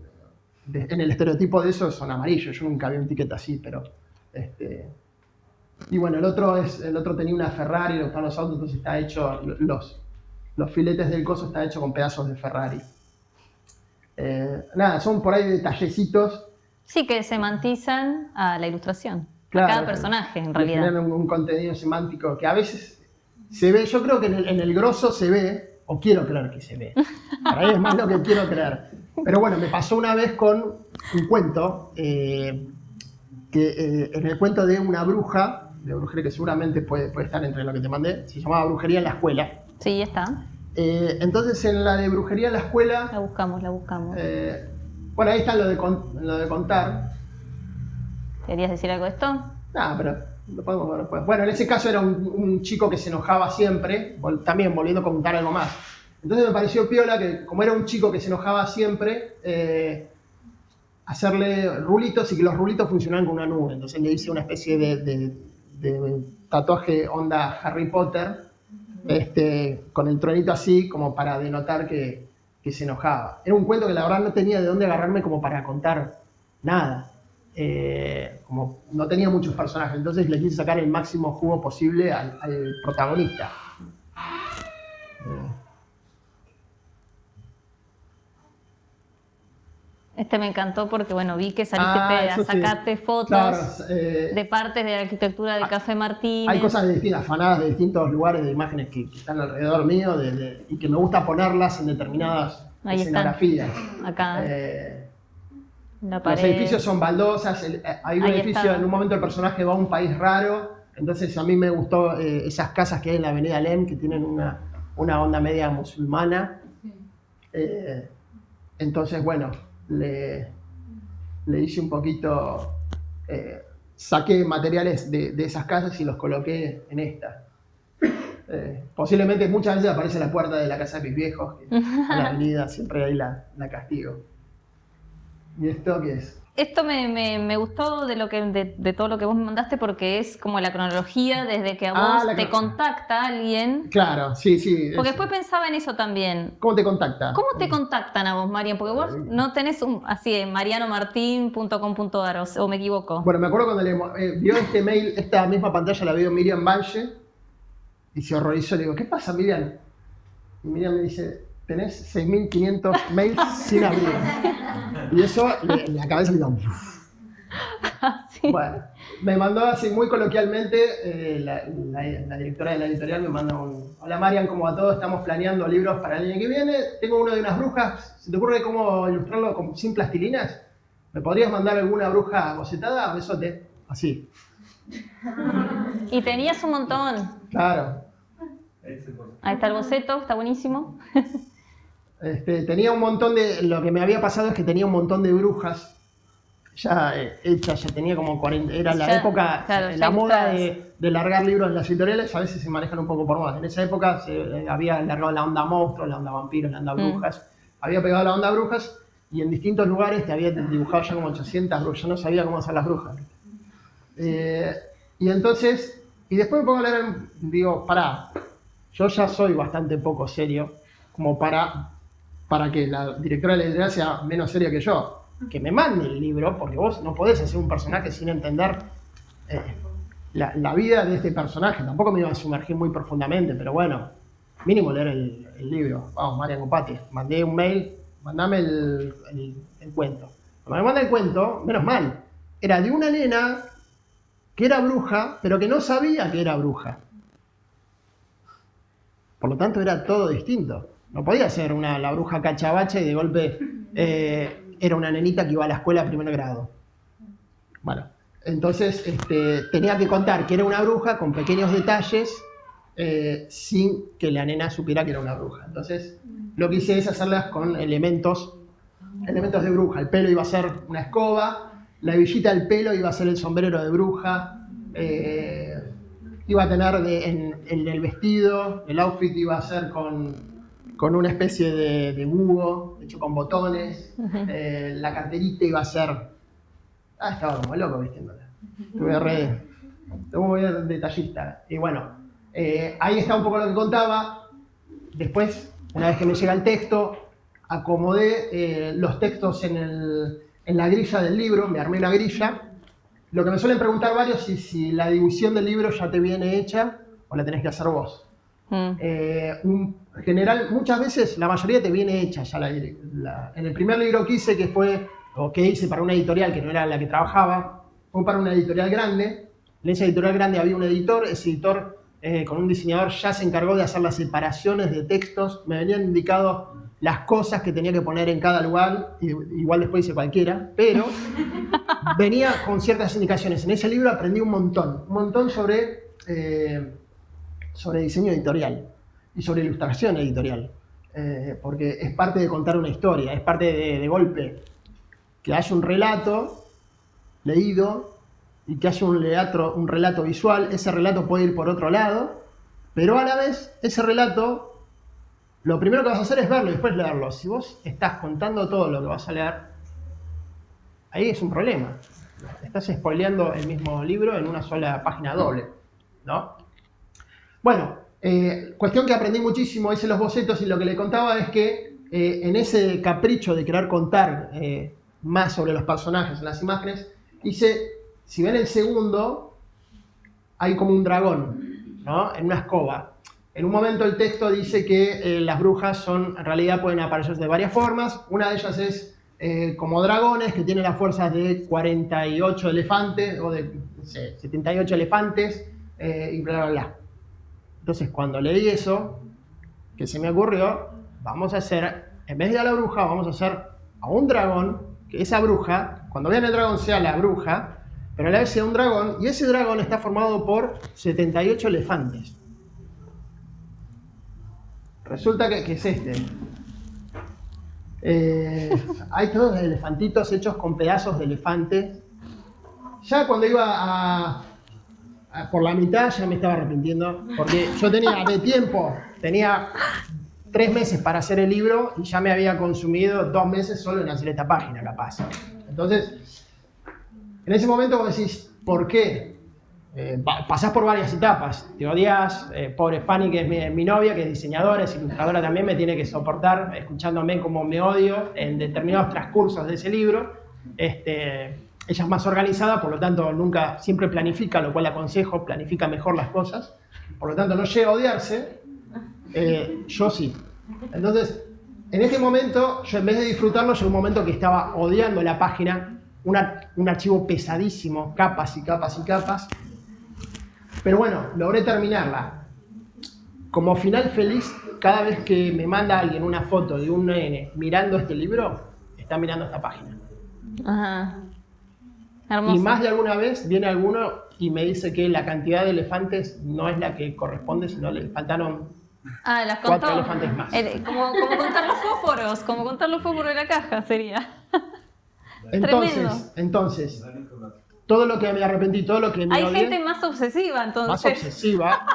el estereotipo de eso son amarillos. Yo nunca vi un ticket así, pero y bueno, el otro tenía una Ferrari, le gustaban los autos, entonces está hecho los filetes del coso está hecho con pedazos de Ferrari. Nada, son por ahí detallecitos. Sí, que semantizan a la ilustración, claro, a cada personaje en realidad. Tienen un contenido semántico que a veces se ve, yo creo que en el grosso se ve, o quiero creer que se ve. Por ahí es más lo que quiero creer. Pero bueno, me pasó una vez con un cuento, en el cuento de una bruja, de brujería que seguramente puede estar entre lo que te mandé, se llamaba Brujería en la Escuela. Sí, está. Entonces en la de Brujería en la Escuela... La buscamos. Bueno, ahí está lo de contar. ¿Querías decir algo de esto? No, pero lo podemos ver después. Bueno, en ese caso era un chico que se enojaba siempre, también volviendo a contar algo más. Entonces me pareció piola que, como era un chico que se enojaba siempre, hacerle rulitos y que los rulitos funcionaran con una nube. Entonces le hice una especie de tatuaje onda Harry Potter, con el truenito así, como para denotar que se enojaba. Era un cuento que la verdad no tenía de dónde agarrarme como para contar nada. Como no tenía muchos personajes, entonces le quise sacar el máximo jugo posible al protagonista. Este me encantó porque, bueno, vi que saliste a sacarte fotos, claro, de partes de la arquitectura de Café Martínez. Hay cosas afanadas de distintos lugares, de imágenes que están alrededor mío y que me gusta ponerlas en determinadas escenografías. Acá. Los edificios son baldosas, hay un edificio, en un momento el personaje va a un país raro, entonces a mí me gustó esas casas que hay en la avenida Lem, que tienen una onda media musulmana. Entonces, bueno, le hice un poquito, saqué materiales de esas casas y los coloqué en esta. Posiblemente muchas veces aparece la puerta de la casa de mis viejos, que en la avenida siempre ahí la castigo. ¿Y esto qué es? Esto me gustó de todo lo que vos me mandaste, porque es como la cronología desde que a vos te contacta alguien. Claro, sí. Porque después pensaba en eso también. ¿Cómo te contacta? ¿Cómo te contactan a vos, Marian? Porque vos no tenés así, marianomartin.com.ar, o me equivoco. Bueno, me acuerdo cuando vio este mail, esta misma pantalla la vio Miriam Valle y se horrorizó. Le digo, ¿qué pasa, Miriam? Y Miriam me dice, tenés 6.500 mails sin abrir. Y eso, en la cabeza le digo... ¿Sí? Bueno, me mandó así muy coloquialmente, la directora de la editorial me manda un... Hola Marian, ¿cómo va todo? Estamos planeando libros para el año que viene. Tengo uno de unas brujas. ¿Se te ocurre cómo ilustrarlo sin plastilinas? ¿Me podrías mandar alguna bruja bocetada? Besote. Así. Y tenías un montón. Claro. Ahí está el boceto, está buenísimo. Tenía un montón de... Lo que me había pasado es que tenía un montón de brujas ya hechas, ya tenía como 40... Era la época, claro, la moda de largar libros en las editoriales, a veces se manejan un poco por moda. En esa época había largado la onda monstruos, la onda vampiros, la onda brujas. Había pegado la onda brujas y en distintos lugares te había dibujado ya como 800 brujas. Yo no sabía cómo hacer las brujas. Y entonces... Y después me pongo a leer, digo, pará, yo ya soy bastante poco serio como para que la directora de la editorial sea menos seria que yo. Que me mande el libro, porque vos no podés hacer un personaje sin entender la vida de este personaje. Tampoco me iba a sumergir muy profundamente, pero bueno, mínimo leer el libro. Vamos, Marian Copati, mandé un mail, mandame el cuento. Cuando me manda el cuento, menos mal, era de una nena que era bruja, pero que no sabía que era bruja. Por lo tanto, era todo distinto. No podía ser la bruja cachabacha y de golpe era una nenita que iba a la escuela a primer grado. Bueno, entonces tenía que contar que era una bruja con pequeños detalles sin que la nena supiera que era una bruja. Entonces, lo que hice es hacerlas con elementos de bruja. El pelo iba a ser una escoba, la hebillita del pelo iba a ser el sombrero de bruja, iba a tener en el vestido, el outfit iba a ser con una especie de búho, hecho con botones, la carterita iba a ser... estaba como loco vistiéndola. Estuve muy detallista. Y bueno, ahí está un poco lo que contaba. Después, una vez que me llega el texto, acomodé los textos en la grilla del libro, me armé una grilla. Lo que me suelen preguntar varios es si la división del libro ya te viene hecha o la tenés que hacer vos. En general, muchas veces, la mayoría te viene hecha ya en el primer libro que hice, que hice para una editorial que no era la que trabajaba, fue para una editorial grande. En esa editorial grande había un editor, ese editor con un diseñador ya se encargó de hacer las separaciones de textos, me venían indicado las cosas que tenía que poner en cada lugar, igual después hice cualquiera, pero venía con ciertas indicaciones. En ese libro aprendí un montón sobre diseño editorial y sobre ilustración editorial, porque es parte de contar una historia, es parte de golpe, que haya un relato leído y que haya un relato visual. Ese relato puede ir por otro lado, pero a la vez ese relato, lo primero que vas a hacer es verlo y después leerlo. Si vos estás contando todo lo que vas a leer, ahí es un problema. Estás spoileando el mismo libro en una sola página doble, ¿no? Bueno, Cuestión que aprendí muchísimo, hice los bocetos y lo que le contaba es que en ese capricho de querer contar más sobre los personajes en las imágenes, si ven el segundo, hay como un dragón, ¿no? En una escoba. En un momento el texto dice que las brujas en realidad pueden aparecer de varias formas. Una de ellas es como dragones que tienen las fuerzas de 48 elefantes o de 78 elefantes y bla, bla, bla. Entonces cuando leí eso, que se me ocurrió, vamos a hacer, en vez de a la bruja, vamos a hacer a un dragón, que esa bruja, cuando vean el dragón sea la bruja, pero a la vez sea un dragón, y ese dragón está formado por 78 elefantes. Resulta que es este. Hay todos elefantitos hechos con pedazos de elefante. Ya cuando iba por la mitad ya me estaba arrepintiendo, porque yo tenía 3 meses para hacer el libro y ya me había consumido 2 meses solo en hacer esta página, capaz. Entonces, en ese momento vos decís, ¿por qué? Pasás por varias etapas, te odias, pobre Fanny, que es mi novia, que es diseñadora, es ilustradora también, me tiene que soportar escuchándome como me odio en determinados transcursos de ese libro. Ella es más organizada, por lo tanto siempre planifica, lo cual aconsejo, planifica mejor las cosas, por lo tanto no llega a odiarse, yo sí. Entonces, en este momento, yo en vez de disfrutarlo, llegó un momento que estaba odiando la página, un archivo pesadísimo, capas y capas y capas, pero bueno, logré terminarla. Como final feliz, cada vez que me manda alguien una foto de un nene mirando este libro, está mirando esta página. Ajá. Hermoso. Y más de alguna vez viene alguno y me dice que la cantidad de elefantes no es la que corresponde, sino le faltaron las 4 elefantes más. Como contar los fósforos, como contar los fósforos de la caja sería. Entonces, todo lo que me arrepentí, todo lo que me Hay odié, gente más obsesiva, entonces. más obsesiva.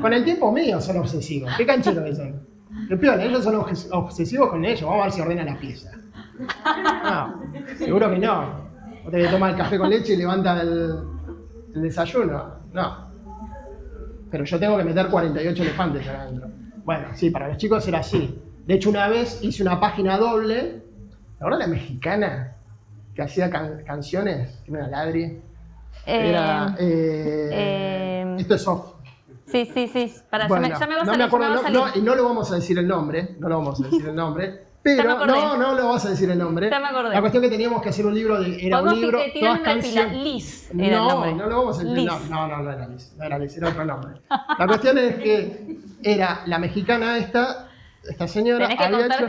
Con el tiempo mío son obsesivos. ¿Qué cancheros que son? Qué piola, ellos son obsesivos con ellos. Vamos a ver si ordenan la pieza. No, seguro que no. O te toma el café con leche y levanta el desayuno. No. Pero yo tengo que meter 48 elefantes acá adentro. Bueno, sí, para los chicos era así. De hecho, una vez hice una página doble. ¿Ahora la mexicana? Que hacía canciones, que era Ladri. Esto es off. Sí. Bueno, ya me va a no salir. me acuerdo, va a salir. y no lo vamos a decir el nombre, pero no lo vas a decir el nombre. Ya me acordé. La cuestión que teníamos que hacer un libro era un libro, todas canciones. Liz era el nombre. No lo vamos a decir. Liz. No era Liz, era otro nombre. La cuestión es que era la mexicana esta señora. Tenés que contar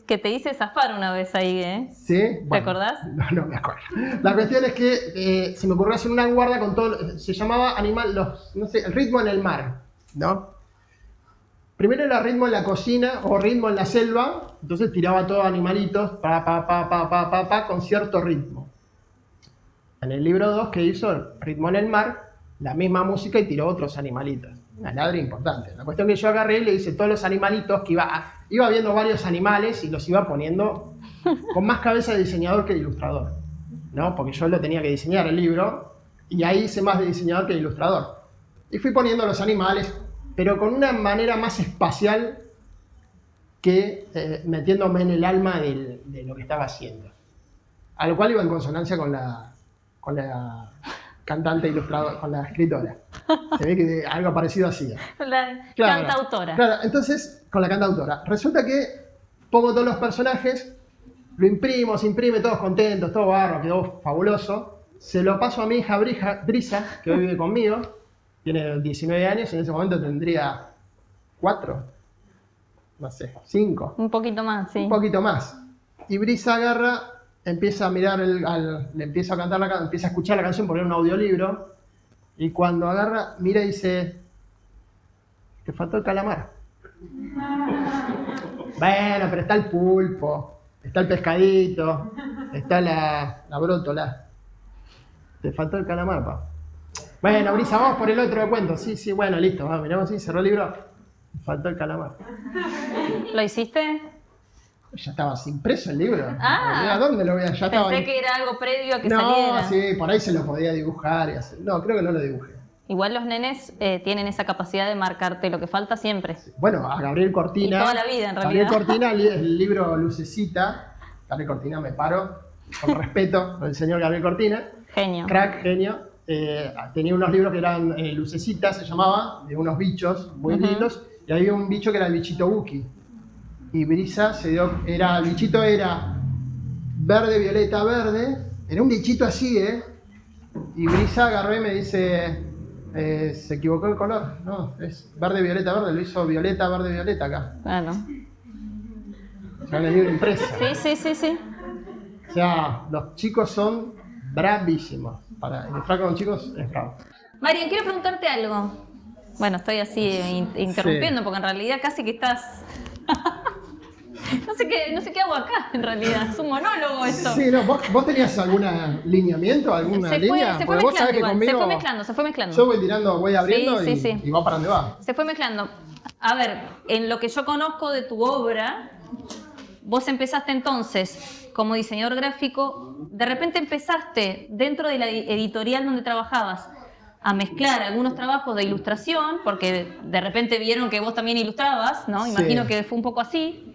que te hice zafar una vez ahí, ¿eh? ¿Sí? ¿Te Bueno, acordás? No me acuerdo. La cuestión es que se me ocurrió hacer una guarda con todo. Se llamaba el ritmo en el mar, ¿no? Primero era ritmo en la cocina o ritmo en la selva, entonces tiraba todos animalitos, con cierto ritmo. En el libro 2 que hizo, ritmo en el mar, la misma música y tiró otros animalitos. Una ladra importante. La cuestión que yo agarré y le hice todos los animalitos, que iba viendo varios animales y los iba poniendo con más cabeza de diseñador que de ilustrador, ¿no? Porque yo lo tenía que diseñar el libro y ahí hice más de diseñador que de ilustrador. Y fui poniendo los animales, pero con una manera más espacial que metiéndome en el alma de lo que estaba haciendo. A lo cual iba en consonancia con la cantante ilustradora, con la escritora. Se ve que algo parecido hacía. La cantautora. Claro, entonces, con la cantautora. Resulta que pongo todos los personajes, lo imprimo, se imprime, todos contentos, todo barro, quedó fabuloso. Se lo paso a mi hija Brisa, que hoy vive conmigo. Tiene 19 años, en ese momento tendría 4, no sé, 5. Un poquito más, sí. Un poquito más. Y Brisa agarra, empieza a mirar, le empieza a cantar empieza a escuchar la canción porque era un audiolibro. Y cuando agarra, mira y dice, te faltó el calamar. Bueno, pero está el pulpo, está el pescadito, está la brótola. Te faltó el calamar, pa. Bueno, Brisa, vamos por el otro cuento. Sí, bueno, listo, vamos, miramos así, cerró el libro. Me faltó el calamar. ¿Lo hiciste? Ya estaba impreso el libro. Ah, ¿A dónde lo voy a...? Pensé que era algo previo a que saliera. No, sí, por ahí se lo podía dibujar y hacer. No, creo que no lo dibujé. Igual los nenes tienen esa capacidad de marcarte lo que falta siempre. Bueno, a Gabriel Cortina. Y toda la vida, en Gabriel realidad. Cortina, el libro Lucecita. Gabriel Cortina, me paro, con respeto, el señor Gabriel Cortina. Genio. Crack, genio. Tenía unos libros que eran Lucecita, se llamaba, de unos bichos muy lindos. Y había un bicho que era el bichito Buki. Y Brisa el bichito era verde, violeta, verde. Era un bichito así, Y Brisa agarró y me dice, se equivocó el color. No, es verde, violeta, verde. Lo hizo violeta, verde, violeta acá. Claro. Ya el libro impreso. Sí. O sea, los chicos son bravísimos. Para ilustrar con los chicos es bravo. Marian, quiero preguntarte algo. Bueno, estoy así interrumpiendo porque en realidad casi que estás... no sé qué hago acá en realidad. Es un monólogo esto. Sí, no, ¿vos tenías algún lineamiento, alguna línea? Se fue Porque vos sabés que conmigo, se fue mezclando. Yo voy abriendo Sí. y va para donde va. Se fue mezclando. A ver, en lo que yo conozco de tu obra, vos empezaste entonces como diseñador gráfico, de repente empezaste dentro de la editorial donde trabajabas a mezclar algunos trabajos de ilustración, porque de repente vieron que vos también ilustrabas, ¿no? Sí. Imagino que fue un poco así.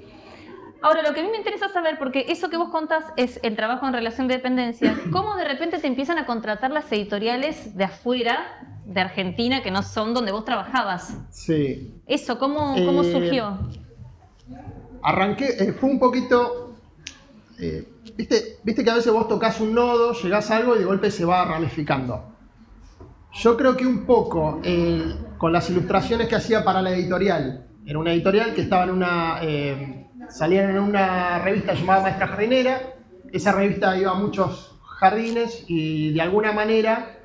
Ahora, lo que a mí me interesa saber, porque eso que vos contás es el trabajo en relación de dependencia, ¿cómo de repente te empiezan a contratar las editoriales de afuera, de Argentina, que no son donde vos trabajabas? Sí. Eso, ¿cómo surgió? Arranqué, fue un poquito... viste que a veces vos tocas un nodo, llegás a algo y de golpe se va ramificando. Yo creo que un poco con las ilustraciones que hacía para la editorial. Era una editorial que estaba salían en una revista llamada Maestra Jardinera. Esa revista iba a muchos jardines y de alguna manera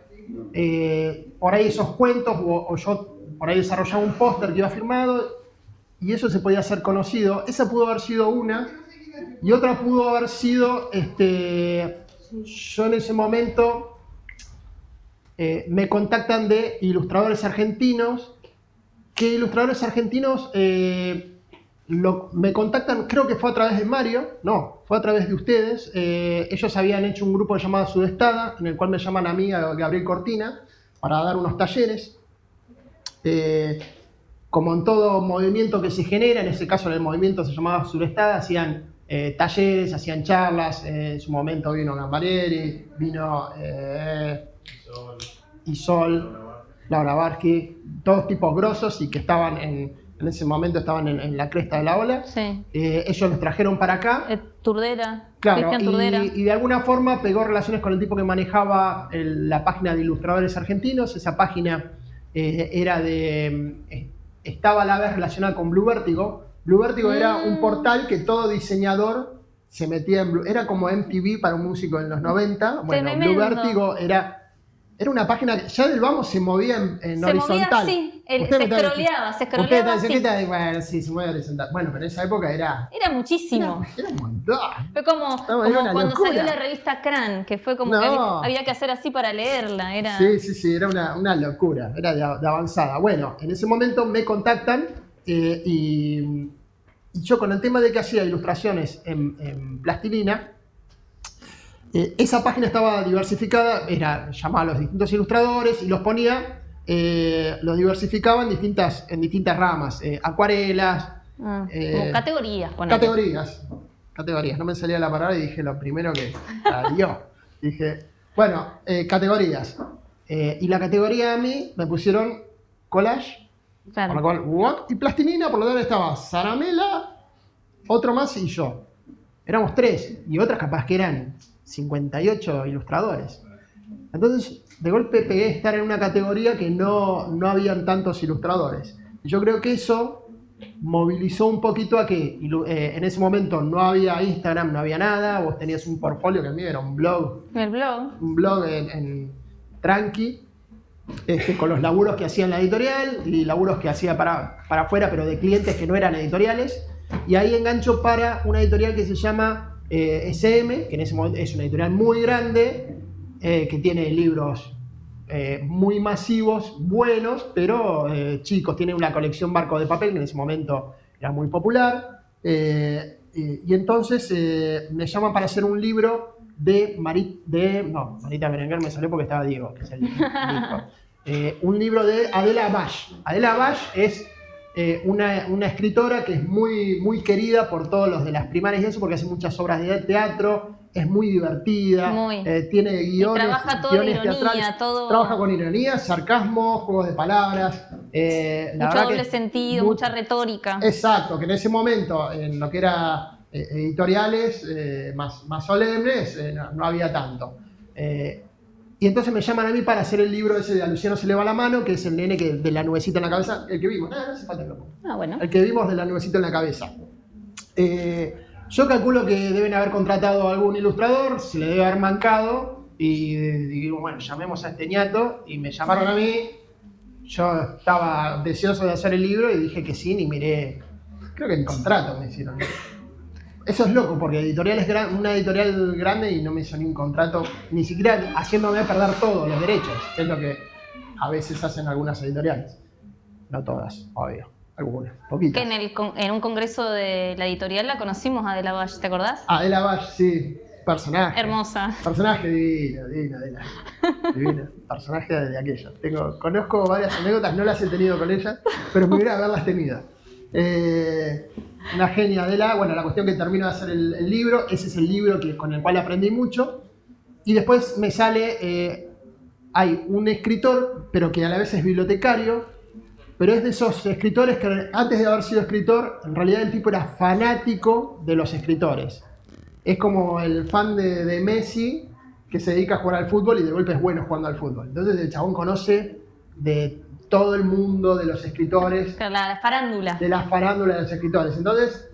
por ahí esos cuentos o yo por ahí desarrollaba un póster que iba firmado y eso se podía hacer conocido. Esa pudo haber sido una y otra pudo haber sido yo en ese momento me contactan de ilustradores argentinos. ¿Qué ilustradores argentinos? Me contactan, creo que fue a través de Mario, no, fue a través de ustedes. Ellos habían hecho un grupo llamado Sudestada, en el cual me llaman a mí, a Gabriel Cortina, para dar unos talleres. Como en todo movimiento que se genera, en ese caso en el movimiento se llamaba Sudestada, hacían talleres, hacían charlas. En su momento vino Gambarieri, vino Isol, Laura Barsky, todos tipos grosos y que estaban en ese momento estaban en la cresta de la ola. Sí. Ellos los trajeron para acá. Turdera, Claro, Cristian Turdera. y de alguna forma pegó relaciones con el tipo que manejaba la página de ilustradores argentinos. Esa página estaba a la vez relacionada con Blue Vertigo. Blue Vertigo era un portal que todo diseñador se metía en Blue. Era como MTV para un músico en los 90. Bueno, Blue Vertigo era una página que ya del vamos se movía en se horizontal. Movía así, se scrolleaba así. Bueno, sí, se mueve horizontal. Bueno, pero en esa época era muchísimo. Era un montón. Fue como cuando locura. salió la revista Cran, que fue como que había que hacer así para leerla. Sí, era una locura, era de avanzada. Bueno, en ese momento me contactan y yo con el tema de que hacía ilustraciones en plastilina, esa página estaba diversificada, llamaba a los distintos ilustradores y los ponía, los diversificaba en distintas ramas, acuarelas. Como categorías, ponele. Categorías, no me salía la palabra y dije lo primero que salió. Dije, bueno, categorías. Y la categoría a mí me pusieron collage, Claro. por lo cual, what? Y plastilina, por lo tanto estaba Zaramela, otro más y yo. Éramos 3, y otras capaz que eran 58 ilustradores. Entonces, de golpe pegué a estar en una categoría que no habían tantos ilustradores. Y yo creo que eso movilizó un poquito a que en ese momento no había Instagram, no había nada. Vos tenías un portfolio que a mí era un blog. El blog. Un blog en tranqui, con los laburos que hacía en la editorial y laburos que hacía para afuera, pero de clientes que no eran editoriales. Y ahí engancho para una editorial que se llama SM, que en ese momento es una editorial muy grande, que tiene libros muy masivos, buenos, pero chicos. Tiene una colección Barco de Papel, que en ese momento era muy popular. Y entonces me llaman para hacer un libro de Marita Berenguer, me salió porque estaba Diego, que es el hijo. un libro de Adela Bash. Adela Bash es una escritora que es muy, muy querida por todos los de las primarias y eso, porque hace muchas obras de teatro, es muy divertida, tiene guiones, y trabaja todo guiones ironía, teatrales, todo... trabaja con ironía, sarcasmo, juegos de palabras. Mucho doble sentido, mucha retórica. Exacto, que en ese momento, en lo que era editoriales más solemnes, no había tanto. Y entonces me llaman a mí para hacer el libro ese de A Luciano se le va la mano, que es el nene de la nubecita en la cabeza, el que vimos. No hace falta que lo ponga. Bueno. El que vimos de la nubecita en la cabeza. Yo calculo que deben haber contratado a algún ilustrador, se le debe haber mancado, y digo, bueno, llamemos a este ñato, y me llamaron a mí. Yo estaba deseoso de hacer el libro y dije que sí, ni miré. Creo que el contrato me hicieron. Eso es loco, porque una editorial grande y no me hizo ni un contrato, ni siquiera haciéndome perder todos los derechos, que es lo que a veces hacen algunas editoriales. No todas, obvio, algunas, poquitas. Que en un congreso de la editorial la conocimos a Adela Bash, ¿te acordás? Adela Bash, sí, personaje. Hermosa. Personaje divino, Adela. Divina, personaje de aquella. Conozco varias anécdotas, no las he tenido con ella, pero me hubiera haberlas tenido. Una genia Adela. Bueno, la cuestión que termino de hacer el libro, ese es el libro con el cual aprendí mucho. Y después me sale, hay un escritor, pero que a la vez es bibliotecario, pero es de esos escritores que antes de haber sido escritor, en realidad el tipo era fanático de los escritores. Es como el fan de Messi, que se dedica a jugar al fútbol y de golpe es bueno jugando al fútbol. Entonces el chabón conoce de todo el mundo de los escritores. La farándula. De la farándula de los escritores. Entonces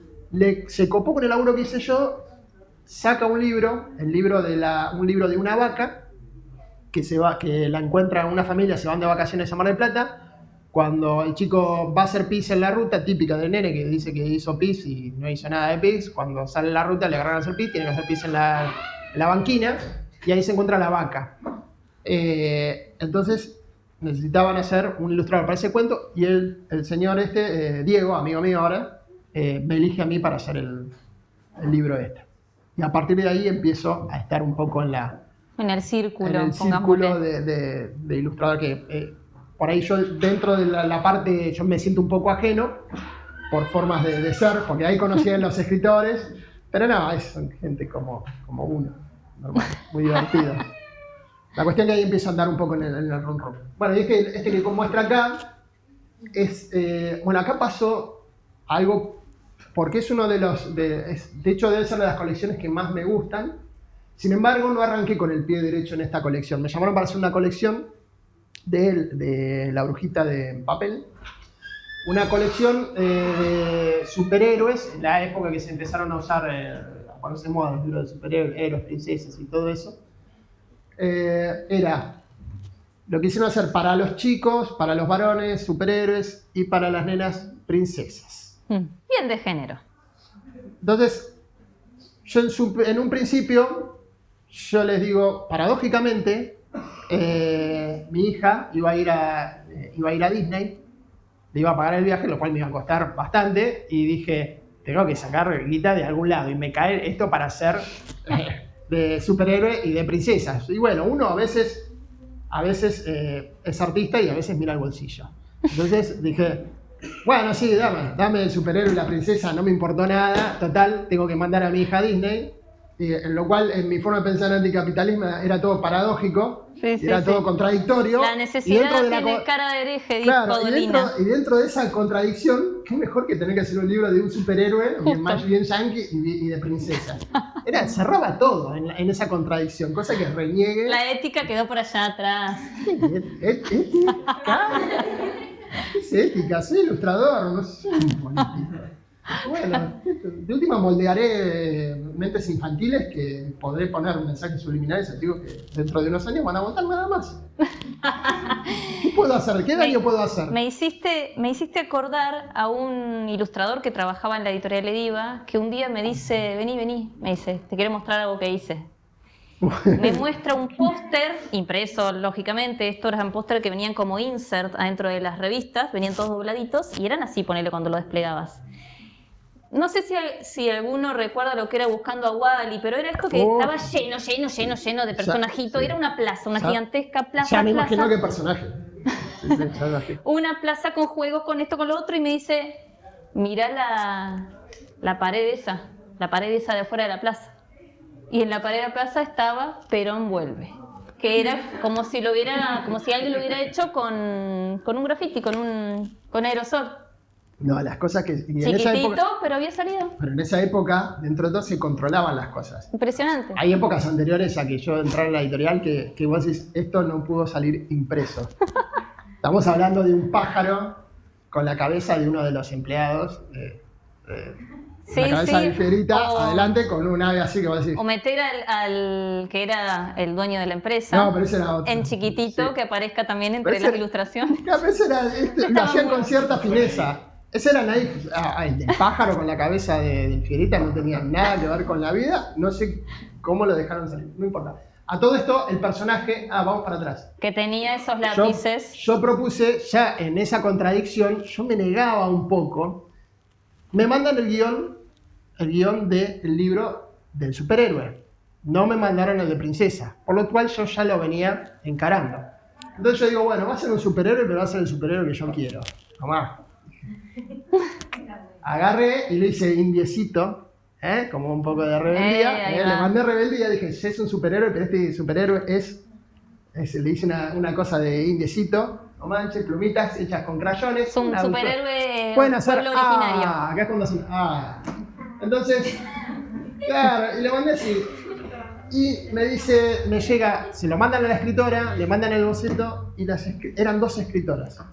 se copó con el laburo que hice yo, saca un libro de una vaca, que la encuentra una familia, se van de vacaciones a Mar del Plata. Cuando el chico va a hacer pis en la ruta, típica del nene que dice que hizo pis y no hizo nada de pis, cuando sale en la ruta le agarran a hacer pis, tiene que hacer pis en la banquina, y ahí se encuentra la vaca. Entonces necesitaban hacer un ilustrador para ese cuento, y el señor Diego, amigo mío ahora, me elige a mí para hacer el libro este. Y a partir de ahí empiezo a estar un poco en el círculo, de ilustrador que... por ahí yo dentro de la parte, yo me siento un poco ajeno por formas de ser, porque ahí conocían los escritores, pero no, son gente como uno, normal, muy divertido. La cuestión es que ahí empiezo a andar un poco en el rum. Bueno, y es que este que muestra acá es, acá pasó algo, porque es uno de hecho debe ser de las colecciones que más me gustan. Sin embargo, no arranqué con el pie derecho en esta colección. Me llamaron para hacer una colección de La Brujita de Papel, una colección de superhéroes, en la época que se empezaron a usar, a ponerse en moda los libros de superhéroes, héroes, princesas y todo eso. Era lo que hicieron hacer para los chicos, para los varones, superhéroes, y para las nenas, princesas. Bien de género. Entonces, yo en un principio, yo les digo, paradójicamente, mi hija iba a ir a Disney, le iba a pagar el viaje, lo cual me iba a costar bastante, y dije, tengo que sacar guita de algún lado, y me cae esto para hacer de superhéroe y de princesas. Y bueno, uno a veces es artista y a veces mira el bolsillo. Entonces dije, bueno, sí, dame el superhéroe y la princesa, no me importó nada, total, tengo que mandar a mi hija a Disney. En lo cual, en mi forma de pensar en anticapitalismo, era todo paradójico, era todo contradictorio. La necesidad tiene cara de hereje, dijo Dolina. Y dentro de esa contradicción, qué mejor que tener que hacer un libro de un superhéroe, más bien yankee y de princesa. Cerraba todo en esa contradicción, cosa que reniegue. La ética quedó por allá atrás. ¿Ética? ¿Qué es ética? Soy ilustrador, no soy político. Bueno, de última moldearé mentes infantiles que podré poner mensajes subliminales antiguos que dentro de unos años van a votar nada más. ¿Qué puedo hacer? ¿Qué daño puedo hacer? Me hiciste acordar a un ilustrador que trabajaba en la editorial Ediva, que un día me dice, vení, me dice, te quiero mostrar algo que hice. Me muestra un póster impreso, lógicamente. Estos eran póster que venían como insert adentro de las revistas, venían todos dobladitos y eran así, ponele, cuando lo desplegabas. No sé si alguno recuerda lo que era Buscando a Wally, pero era esto que estaba lleno de personajitos. Era una plaza, una gigantesca plaza. Ya me imagino qué personaje. una plaza con juegos, con esto, con lo otro, y me dice, mira la pared esa de afuera de la plaza. Y en la pared de la plaza estaba Perón vuelve, que era como si alguien lo hubiera hecho con un grafiti, con aerosol. No, las cosas que... Y en Chiquitito, esa época, pero había salido. pero en esa época, dentro de todo, se controlaban las cosas. Impresionante. Hay épocas anteriores a que yo entrara en la editorial que vos decís, esto no pudo salir impreso. Estamos hablando de un pájaro con la cabeza de uno de los empleados. Sí, la cabeza sí. de Fierita, O- adelante, con un ave así que vos decís... O meter al que era el dueño de la empresa, No, pero ese era otro. en chiquitito, Sí. que aparezca también Pero entre ese las era- ilustraciones. A veces lo Estaba hacían bueno. con cierta fineza. Ese era naif. El pájaro con la cabeza de Fierita no tenía nada que ver con la vida. No sé cómo lo dejaron salir, no importa. A todo esto, el personaje... vamos para atrás. Que tenía esos Yo, lápices. yo propuse, ya en esa contradicción, yo me negaba un poco. Me mandan el guión del libro del superhéroe. No me mandaron el de princesa, por lo cual yo ya lo venía encarando. Entonces yo digo, bueno, va a ser un superhéroe, pero va a ser el superhéroe que yo quiero. Tomá. Agarré y le hice indiecito, como un poco de rebeldía. Ahí Le va. mandé rebeldía, dije, sí, es un superhéroe, pero este superhéroe le hice una cosa de indiecito, no manches, plumitas hechas con crayones. Es un una superhéroe pueden hacer pueblo originario. acá es cuando hacen entonces, claro, y le mandé así. Y me dice, me llega, se lo mandan a la escritora, le mandan el boceto y eran 2 escritoras.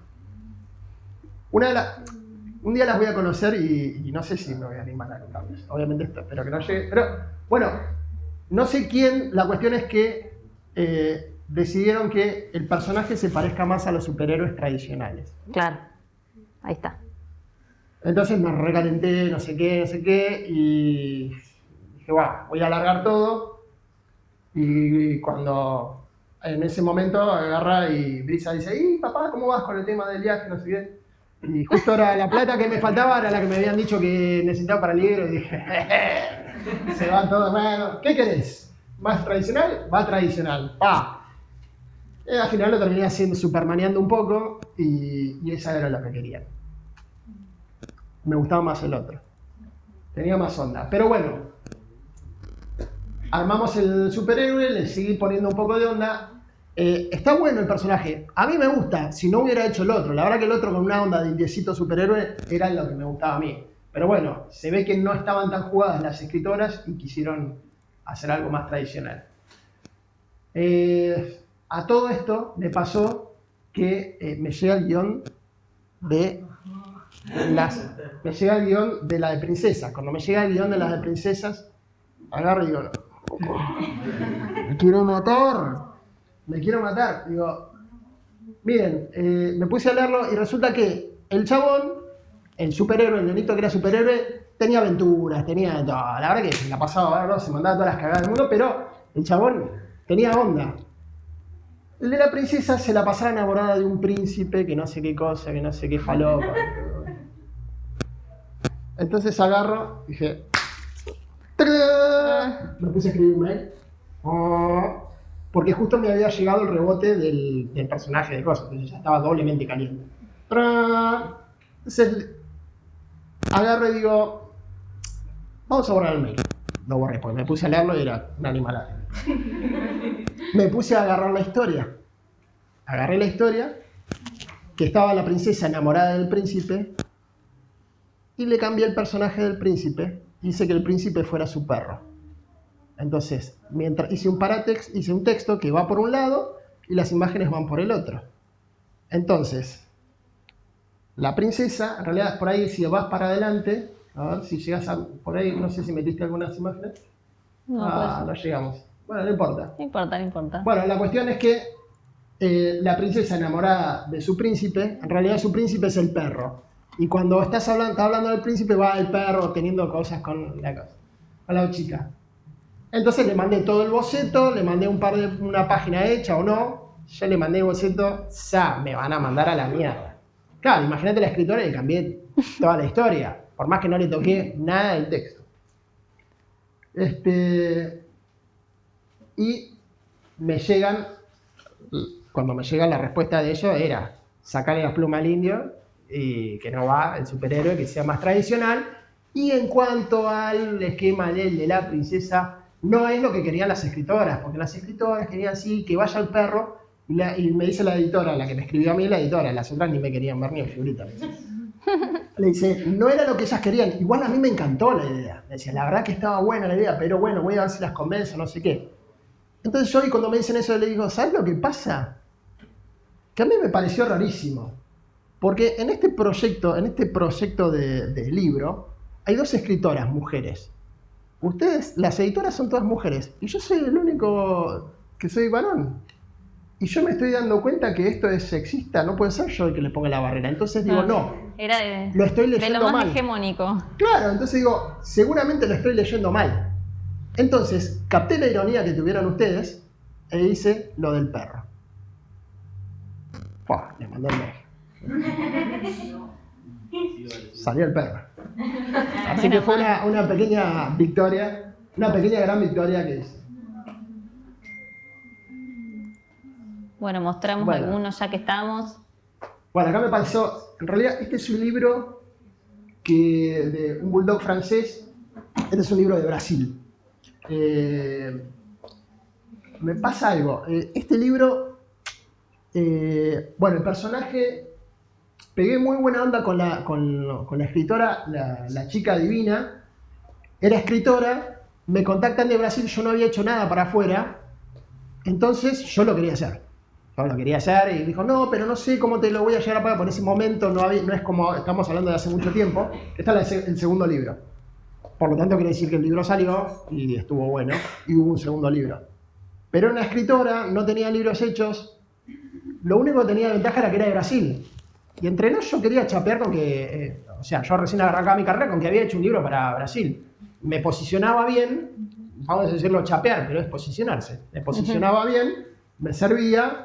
Un día las voy a conocer y no sé si me voy a animar a contarles. Obviamente espero que no llegue. Pero bueno, no sé quién, la cuestión es que decidieron que el personaje se parezca más a los superhéroes tradicionales. Claro, ahí está. Entonces me recalenté, no sé qué, y dije, voy a alargar todo. Y cuando en ese momento agarra y Brisa dice, papá, ¿cómo vas con el tema del viaje? No sé qué. Y justo era la plata que me faltaba, era la que me habían dicho que necesitaba para el libro, y dije, se va todo, bueno, ¿qué querés? ¿Más tradicional? Va tradicional, al final lo terminé haciendo, supermaneando un poco, y esa era lo que quería. Me gustaba más el otro. Tenía más onda. Pero bueno, armamos el superhéroe, le seguí poniendo un poco de onda. Está bueno el personaje. A mí me gusta, si no hubiera hecho el otro. La verdad que el otro con una onda de indiecito superhéroe era lo que me gustaba a mí. Pero bueno, se ve que no estaban tan jugadas las escritoras y quisieron hacer algo más tradicional. A todo esto me pasó que me llega el guión de la de princesas. Cuando me llega el guión de las de princesas, agarro y digo, me quiero matar. Digo, miren, me puse a leerlo y resulta que el chabón, el superhéroe, el nenito que era superhéroe, tenía aventuras, tenía todo. La verdad que se la pasaba bárbaro, se mandaba todas las cagadas del mundo, pero el chabón tenía onda. El de la princesa se la pasaba enamorada de un príncipe que no sé qué cosa, que no sé qué falopa. Entonces agarro, dije, ¡tarán! Me puse a escribir un mail. Porque justo me había llegado el rebote del personaje de cosas, entonces ya estaba doblemente caliente. Entonces agarro y digo, vamos a borrar el mail. Lo borré porque me puse a leerlo y era una animalada. Me puse a agarrar la historia. Agarré la historia, que estaba la princesa enamorada del príncipe, y le cambié el personaje del príncipe. Hice que el príncipe fuera su perro. Entonces, mientras hice un texto que va por un lado y las imágenes van por el otro. Entonces, la princesa, en realidad por ahí si vas para adelante, a ver si llegas por ahí, no sé si metiste algunas imágenes. No llegamos. Bueno, no importa. No importa, no importa. Bueno, la cuestión es que la princesa enamorada de su príncipe, en realidad su príncipe es el perro. Y cuando está hablando del príncipe, va el perro teniendo cosas con la chica. Entonces le mandé todo el boceto, le mandé una página hecha o no. Yo le mandé el boceto, me van a mandar a la mierda. Claro, imagínate la escritora y le cambié toda la historia. Por más que no le toqué nada del texto. Y cuando me llega la respuesta de ellos era, sacarle las plumas al indio, y que no va, el superhéroe, que sea más tradicional. Y en cuanto al esquema de la princesa, no es lo que querían las escritoras, porque las escritoras querían así, que vaya el perro, y me dice la editora, la que me escribió a mí, la editora, las otras ni me querían ver ni en figurita. Le dice, no era lo que ellas querían. Igual a mí me encantó la idea. Me decía, la verdad que estaba buena la idea, pero bueno, voy a ver si las convenzo, no sé qué. Entonces yo, y cuando me dicen eso, le digo, ¿sabes lo que pasa? Que a mí me pareció rarísimo. Porque en este proyecto de libro, hay 2 escritoras, mujeres. Ustedes, las editoras son todas mujeres. Y yo soy el único que soy varón. Y yo me estoy dando cuenta que esto es sexista, no puede ser yo el que le ponga la barrera. Entonces digo, no, era lo estoy leyendo de lo más mal. hegemónico. Claro, entonces digo, seguramente lo estoy leyendo mal. Entonces, capté la ironía que tuvieron ustedes e hice lo del perro. ¡Pua! Le mandó el mail. Salió el perro. Así que fue una pequeña victoria, una pequeña gran victoria que hice. Bueno, mostramos algunos ya que estamos. Bueno, acá me pasó, en realidad este es un libro de un bulldog francés, este es un libro de Brasil. Me pasa algo, este libro, bueno, el personaje, pegué muy buena onda con la escritora, la chica divina, era escritora, me contactan de Brasil, yo no había hecho nada para afuera, entonces yo lo quería hacer. Yo lo quería hacer y dijo, no, pero no sé cómo te lo voy a llegar a pagar, por ese momento no es como, estamos hablando de hace mucho tiempo, este es el segundo libro. Por lo tanto quiere decir que el libro salió y estuvo bueno, y hubo un segundo libro. Pero era una escritora, no tenía libros hechos, lo único que tenía de ventaja era que era de Brasil. Y entre nos yo quería chapear con que, o sea, yo recién arrancaba mi carrera con que había hecho un libro para Brasil. Me posicionaba bien, vamos a decirlo chapear, pero es posicionarse. Me posicionaba bien, me servía.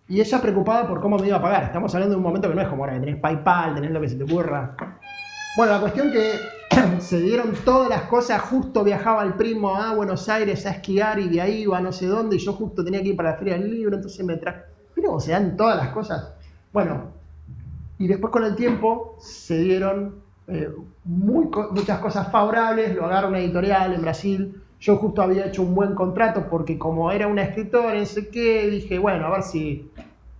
Y ella preocupada por cómo me iba a pagar. Estamos hablando de un momento que no es como ahora, que tenés PayPal, tenés lo que se te ocurra. Bueno, la cuestión que se dieron todas las cosas, justo viajaba el primo a Buenos Aires a esquiar y de ahí iba a no sé dónde y yo justo tenía que ir para la Feria del Libro, entonces me traje... ¿Viste cómo se dan todas las cosas? Bueno, y después con el tiempo se dieron muchas cosas favorables, lo agarra una editorial en Brasil. Yo justo había hecho un buen contrato porque como era una escritora, no sé qué, dije, bueno, a ver si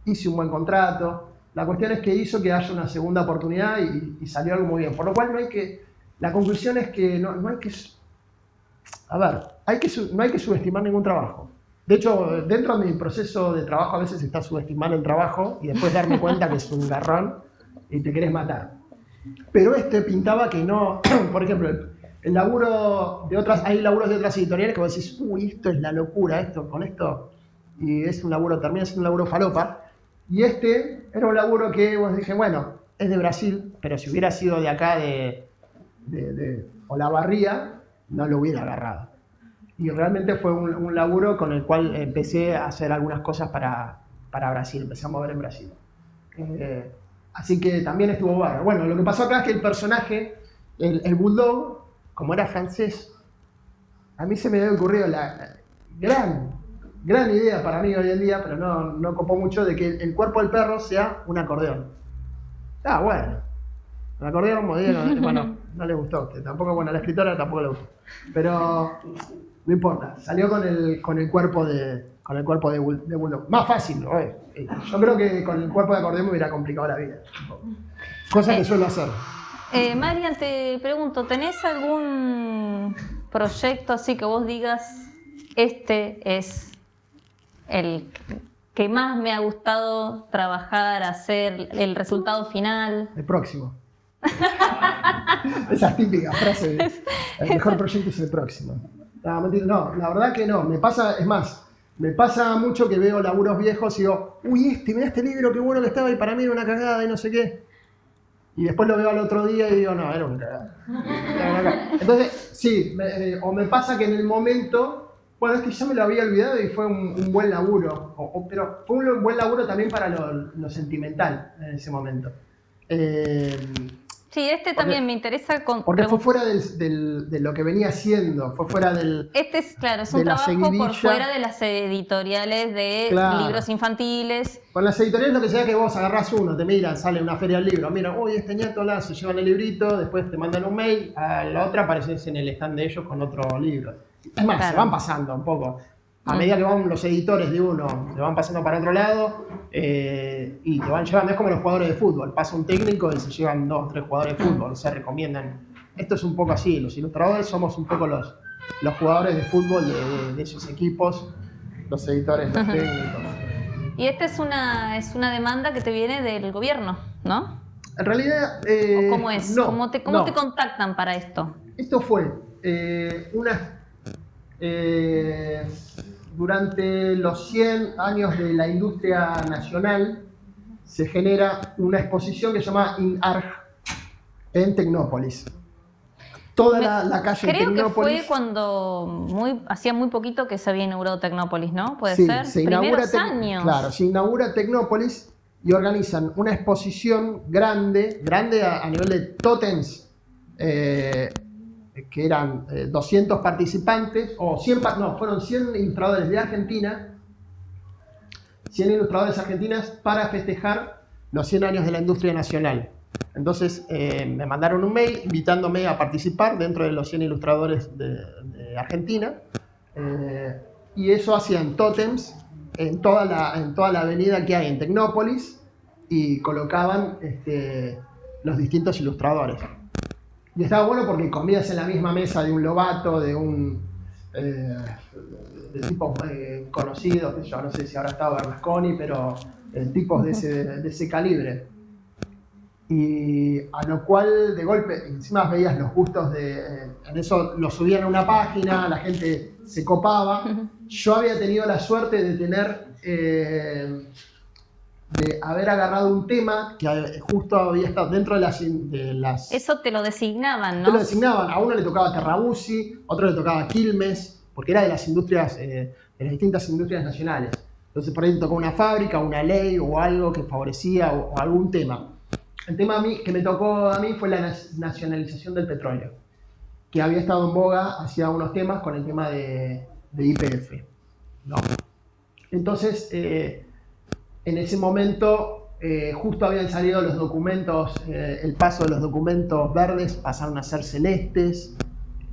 hice un buen contrato. La cuestión es que hizo que haya una segunda oportunidad y salió algo muy bien. Por lo cual la conclusión es que no hay que, a ver, no hay que subestimar ningún trabajo. De hecho, dentro de mi proceso de trabajo a veces está subestimar el trabajo y después darme cuenta que es un garrón y te querés matar. Pero pintaba que no, por ejemplo, el laburo de hay laburos de otras editoriales que vos decís, uy, esto es la locura, con esto, y es un laburo, termina siendo un laburo falopa, y era un laburo que vos dije, bueno, es de Brasil, pero si hubiera sido de acá de Olavarría, no lo hubiera agarrado. Y realmente fue un laburo con el cual empecé a hacer algunas cosas para Brasil, empecé a mover en Brasil. Así que también estuvo bárbaro. Bueno, lo que pasó acá es que el personaje, el bulldog, como era francés, a mí se me había ocurrido la gran idea para mí hoy en día, pero no copó mucho, de que el cuerpo del perro sea un acordeón. Bueno. El acordeón, bueno, no le gustó. Tampoco, bueno, a la escritora tampoco le gustó. Pero no importa, salió con el cuerpo de bulldog. Más fácil, ¿no? Yo creo que con el cuerpo de acordeón me hubiera complicado la vida. Cosa que suelo hacer. Marian, te pregunto, ¿tenés algún proyecto así que vos digas, este es el que más me ha gustado trabajar, hacer, el resultado final? El próximo. Esa típica frase de, el mejor proyecto es el próximo. No, la verdad que no. Me pasa mucho que veo laburos viejos y digo, uy, mirá este libro, qué bueno que estaba y para mí era una cagada y no sé qué. Y después lo veo al otro día y digo, no, era una cagada. Entonces, sí, o me pasa que en el momento, bueno, es que ya me lo había olvidado y fue un buen laburo. Pero fue un buen laburo también para lo sentimental en ese momento. Sí, también me interesa. Porque fue fuera de lo que venía haciendo, fue fuera del... Claro, es un trabajo por fuera de las editoriales de libros infantiles. Con las editoriales lo que sea que vos agarrás uno, te miran, sale una feria del libro, mira, uy, este nieto se llevan el librito, después te mandan un mail, a la otra apareces en el stand de ellos con otro libro. Es más, se van pasando un poco. A medida que van los editores de uno, se van pasando para otro lado y te van llevando. Es como los jugadores de fútbol. Pasa un técnico y se llevan 2 o 3 jugadores de fútbol, se recomiendan. Esto es un poco así. Los ilustradores somos un poco los jugadores de fútbol de esos equipos, los editores, los técnicos. Y esta es una demanda que te viene del gobierno, ¿no? En realidad... ¿O cómo es? No, ¿Cómo te contactan para esto? Esto fue durante los 100 años de la industria nacional se genera una exposición que se llama INARG en Tecnópolis. Toda la calle de Tecnópolis. Creo que fue cuando hacía muy poquito que se había inaugurado Tecnópolis, ¿no? ¿Puede ser? Se inaugura primeros años. Claro, se inaugura Tecnópolis y organizan una exposición grande a nivel de tótems, que eran 200 participantes, o 100, fueron 100 ilustradores de Argentina, 100 ilustradores argentinas para festejar los 100 años de la industria nacional. Entonces me mandaron un mail invitándome a participar dentro de los 100 ilustradores de Argentina, y eso hacían tótems en toda la avenida que hay en Tecnópolis y colocaban los distintos ilustradores. Y estaba bueno porque comías en la misma mesa de un Lobato, de tipos conocidos, yo no sé si ahora estaba Berlusconi, pero tipos de ese calibre. Y a lo cual de golpe, encima veías los gustos en eso lo subían a una página, la gente se copaba. Yo había tenido la suerte de tener... de haber agarrado un tema que justo había estado dentro de las... Eso te lo designaban, ¿no? Te lo designaban. A uno le tocaba Terrabuzzi, a otro le tocaba Quilmes, porque era de las industrias, de las distintas industrias nacionales. Entonces por ahí te tocó una fábrica, una ley o algo que favorecía o algún tema. El tema que me tocó a mí fue la nacionalización del petróleo, que había estado en boga hacía unos temas con el tema de YPF, ¿no? Entonces... en ese momento justo habían salido los documentos, el paso de los documentos verdes pasaron a ser celestes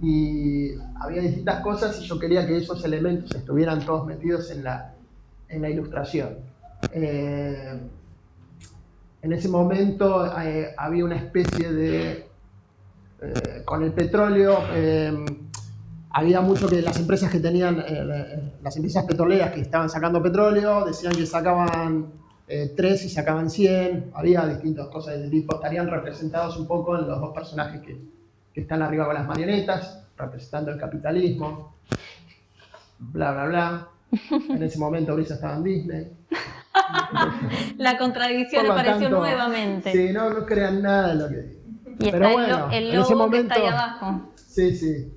y había distintas cosas y yo quería que esos elementos estuvieran todos metidos en la ilustración. En ese momento había una especie de... con el petróleo... había mucho que las empresas que tenían, las empresas petroleras que estaban sacando petróleo, decían que sacaban 3 y sacaban 100, había distintas cosas de ese tipo, estarían representados un poco en los dos personajes que están arriba con las marionetas, representando el capitalismo, bla, bla, bla. En ese momento Brisa estaba en Disney. La contradicción apareció nuevamente. Sí, no crean nada de lo que digo. Y pero está bueno, el en logo ese momento, que está ahí abajo. Sí.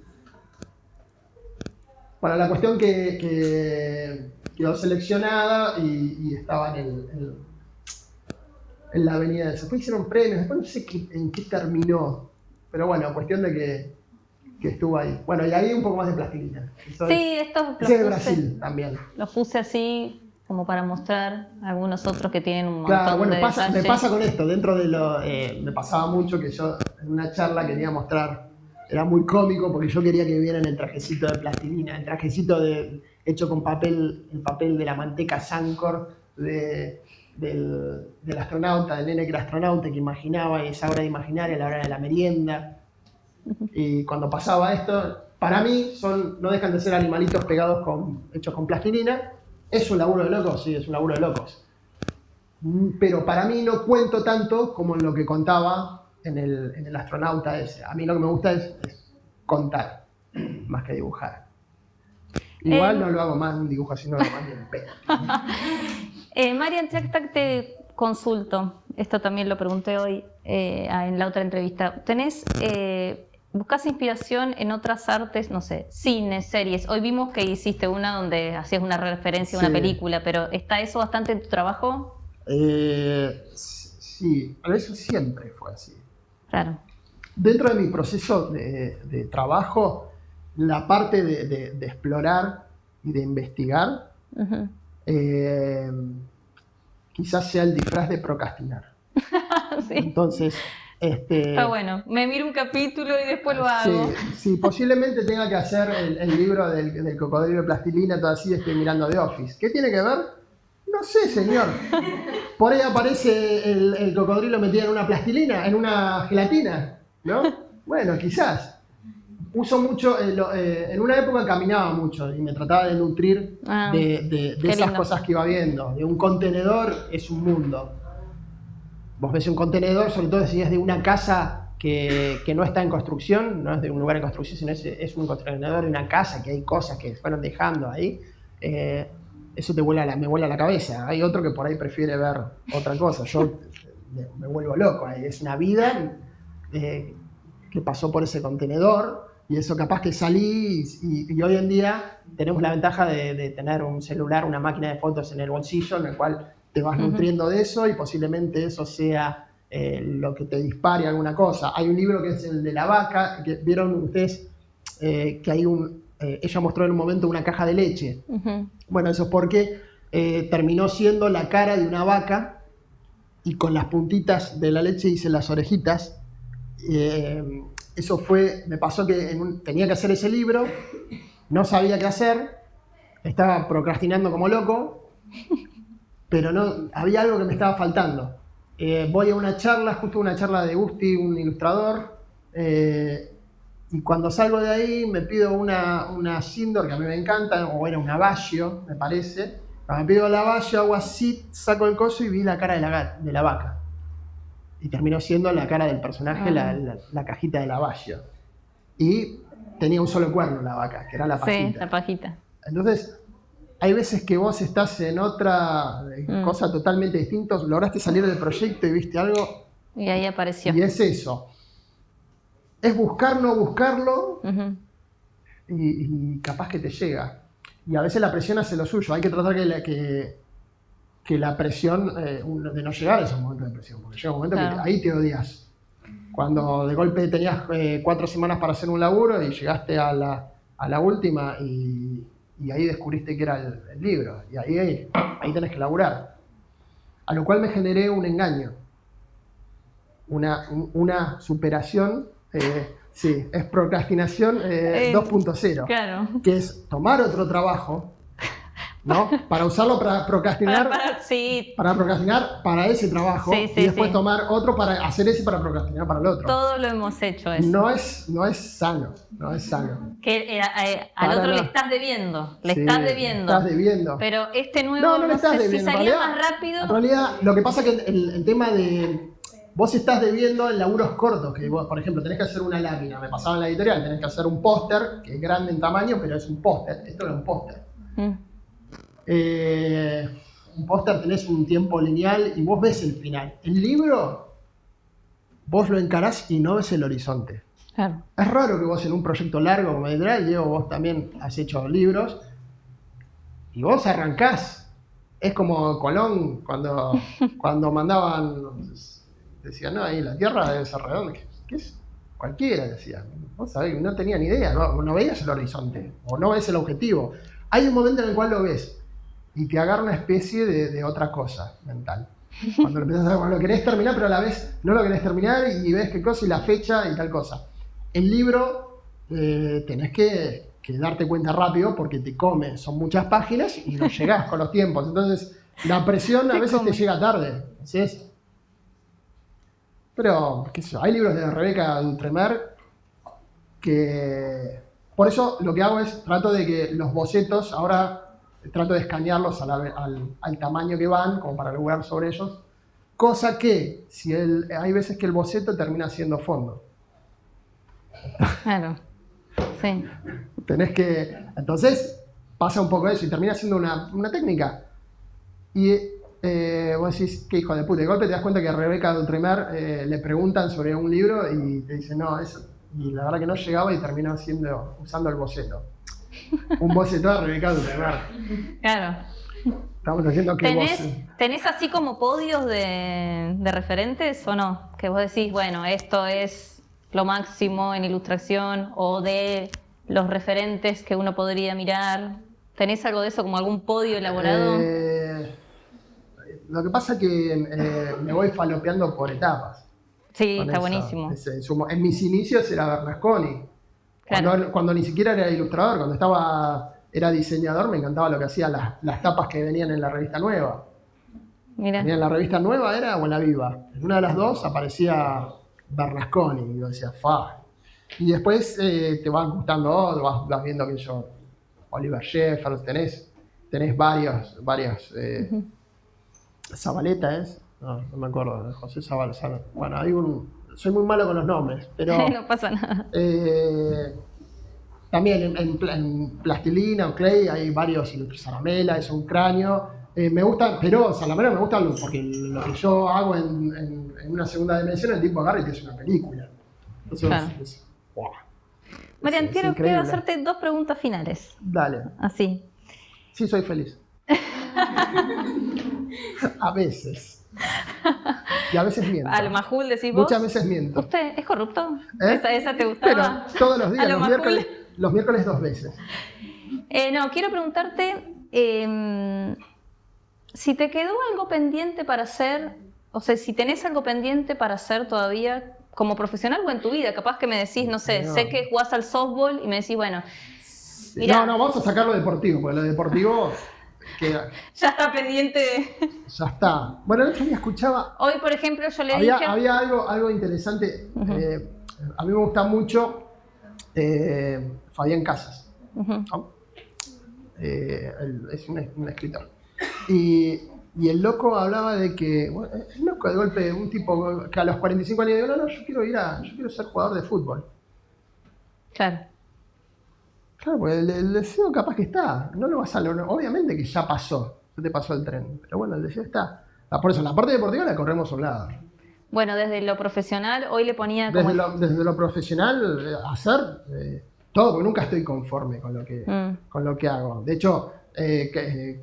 Bueno, la cuestión que quedó seleccionada y estaba en la avenida de... Después hicieron premios, después no sé en qué terminó. Pero bueno, cuestión de que estuvo ahí. Bueno, y ahí un poco más de plastilina. Esto es de Brasil también. Los puse así como para mostrar algunos otros que tienen un montón claro, bueno, de me pasa con esto. Dentro de me pasaba mucho que yo en una charla quería mostrar... Era muy cómico porque yo quería que vieran el trajecito de plastilina, el trajecito hecho con el papel de la manteca Sancor del astronauta, del nene que era astronauta, que imaginaba esa hora de imaginar a la hora de la merienda. Y cuando pasaba esto, para mí no dejan de ser animalitos pegados hechos con plastilina. ¿Es un laburo de locos? Sí, es un laburo de locos. Pero para mí no cuento tanto como en lo que contaba en el astronauta ese. A mí lo que me gusta es contar, más que dibujar. Igual no lo hago más en dibujo, sino lo hago más en pedo. Marian, te consulto, esto también lo pregunté hoy en la otra entrevista. ¿Buscas inspiración en otras artes, no sé, cine, series? Hoy vimos que hiciste una donde hacías una referencia a una película, pero ¿está eso bastante en tu trabajo? Sí, a veces siempre fue así. Claro. Dentro de mi proceso de trabajo, la parte de explorar y de investigar, Ujú. quizás sea el disfraz de procrastinar. Sí, Entonces, está bueno. Me miro un capítulo y después lo hago. sí, posiblemente tenga que hacer el libro del cocodrilo de plastilina, todo así, estoy mirando The Office. ¿Qué tiene que ver? No sé, señor. Por ahí aparece el cocodrilo metido en una plastilina, en una gelatina, ¿no? Bueno, quizás. Uso mucho, en una época caminaba mucho y me trataba de nutrir Ah, de qué esas lindo. cosas que iba viendo. De un contenedor es un mundo. Vos ves un contenedor, sobre todo si es de una casa que no está en construcción, no es de un lugar en construcción, sino es un contenedor de una casa, que hay cosas que fueron dejando ahí. Eso me vuela la cabeza. Hay otro que por ahí prefiere ver otra cosa. Yo me vuelvo loco. Es una vida que pasó por ese contenedor y eso capaz que salí y hoy en día tenemos la ventaja de tener un celular, una máquina de fotos en el bolsillo en el cual te vas nutriendo de eso y posiblemente eso sea lo que te dispare alguna cosa. Hay un libro que es el de la vaca, que vieron ustedes que hay ella mostró en un momento una caja de leche. Bueno, eso es porque terminó siendo la cara de una vaca y con las puntitas de la leche hice las orejitas. Eso me pasó que tenía que hacer ese libro, no sabía qué hacer, estaba procrastinando como loco, pero no, había algo que me estaba faltando. Voy a una charla, justo una charla de Gusti, un ilustrador, y cuando salgo de ahí me pido una Sindor, que a mí me encanta, o era una Baggio, me parece. Me pido la Baggio, hago así, saco el coso y vi la cara de la vaca. Y terminó siendo la cara del personaje, la cajita de la Baggio. Y tenía un solo cuerno la vaca, que era la pajita. Sí, la pajita. Entonces, hay veces que vos estás en otra cosa totalmente distinta, lograste salir del proyecto y viste algo. Y ahí apareció. Y es eso. Es buscar, no buscarlo, y capaz que te llega. Y a veces la presión hace lo suyo. Hay que tratar que la presión, de no llegar a esos momentos de presión, porque llega un momento que ahí te odias. Cuando de golpe tenías 4 semanas para hacer un laburo y llegaste a la última y ahí descubriste que era el libro. Y ahí tenés que laburar. A lo cual me generé un engaño. Una superación. Sí, es procrastinación 2.0. Claro. Que es tomar otro trabajo, ¿no? Para usarlo para procrastinar. Para procrastinar para ese trabajo. Y después tomar otro para hacer ese para procrastinar para el otro. Todo lo hemos hecho eso. No es sano. No es sano. Que al otro le estás debiendo. Le estás debiendo. Pero este nuevo no le estás debiendo. Si salía más rápido. En realidad, lo que pasa es que el tema de. Vos estás debiendo en laburos cortos, que vos, por ejemplo, tenés que hacer una lámina. Me pasaba en la editorial, tenés que hacer un póster, que es grande en tamaño, pero es un póster. Esto era un póster. Un póster tenés un tiempo lineal y vos ves el final. El libro, vos lo encarás y no ves el horizonte. Claro. Es raro que vos en un proyecto largo como editorial, Diego, vos también has hecho libros, y vos arrancás. Es como Colón cuando mandaban... Decían, no, ahí la Tierra debe ser redonda. ¿Qué es? Cualquiera decía. Vos sabés, no tenía ni idea, no veías el horizonte, o no ves el objetivo. Hay un momento en el cual lo ves y te agarra una especie de otra cosa mental. Cuando lo empezás a ver, cuando lo querés terminar, pero a la vez no lo querés terminar y ves qué cosa y la fecha y tal cosa. El libro tenés que darte cuenta rápido porque te come, son muchas páginas y no llegás con los tiempos. Entonces, la presión a veces te llega tarde. ¿Sí? Pero, qué sé yo, hay libros de Rebeca Dutremer que... Por eso lo que hago es, trato de que los bocetos, ahora trato de escanearlos al tamaño que van, como para lugar sobre ellos, cosa que, hay veces que el boceto termina siendo fondo. Claro, sí. Entonces, pasa un poco eso y termina siendo una técnica. Y vos decís, qué hijo de puta. De golpe te das cuenta que a Rebeca Dutremer le preguntan sobre un libro y te dice, no, eso. Y la verdad que no llegaba y terminó usando el boceto. Un boceto de Rebeca Dutremer. Claro. Estamos haciendo que ¿Tenés así como podios de referentes o no? Que vos decís, bueno, esto es lo máximo en ilustración, o de los referentes que uno podría mirar. ¿Tenés algo de eso, como algún podio elaborado? Lo que pasa es que me voy falopeando por etapas. Sí, está buenísimo. En mis inicios era Bernasconi. Claro. Cuando ni siquiera era ilustrador, era diseñador, me encantaba lo que hacía las tapas que venían en la revista Nueva. Mira. Venía en la revista Nueva o en la Viva. En una de las dos aparecía Bernasconi y yo decía, fa. Y después te van gustando, vas viendo que yo, Oliver Jeffers, tenés varios. Zabaleta es, no me acuerdo, José Zabaleta. Bueno, soy muy malo con los nombres, pero no pasa nada. También en plastilina o clay hay varios, Salamela es un cráneo. Me gusta, pero Salamela me gusta porque lo que yo hago en una segunda dimensión, el tipo agarra y te hace una película. Entonces, claro. Wow. Marian, quiero hacerte 2 preguntas finales. Dale. Así. Sí, soy feliz. A veces. Y a veces miento. ¿A lo Majul decís vos? Muchas veces miento. ¿Usted es corrupto? ¿Esa te gustaba? Pero todos los días, los miércoles 2 veces. No, quiero preguntarte si te quedó algo pendiente para hacer, o sea, si tenés algo pendiente para hacer todavía como profesional o en tu vida. Capaz que me decís, no sé, sé que jugás al softball y me decís, bueno, mirá, no, vamos a sacar lo deportivo, porque lo deportivo queda. Ya está pendiente Ya está. Bueno, el otro día escuchaba. Hoy, por ejemplo, yo le dije. Había algo interesante. A mí me gusta mucho Fabián Casas. ¿No? Es un escritor. Y el loco hablaba de que, bueno, el loco de golpe, un tipo que a los 45 años dijo, no, yo quiero ser jugador de fútbol. Claro. Claro, porque el deseo capaz que está, no lo vas a lograr, obviamente que ya pasó, ya te pasó el tren, pero bueno, el deseo está. Por eso, la parte deportiva la corremos a un lado. Bueno, desde lo profesional, hoy le ponía como... Desde lo profesional, hacer todo, porque nunca estoy conforme con lo que hago. De hecho,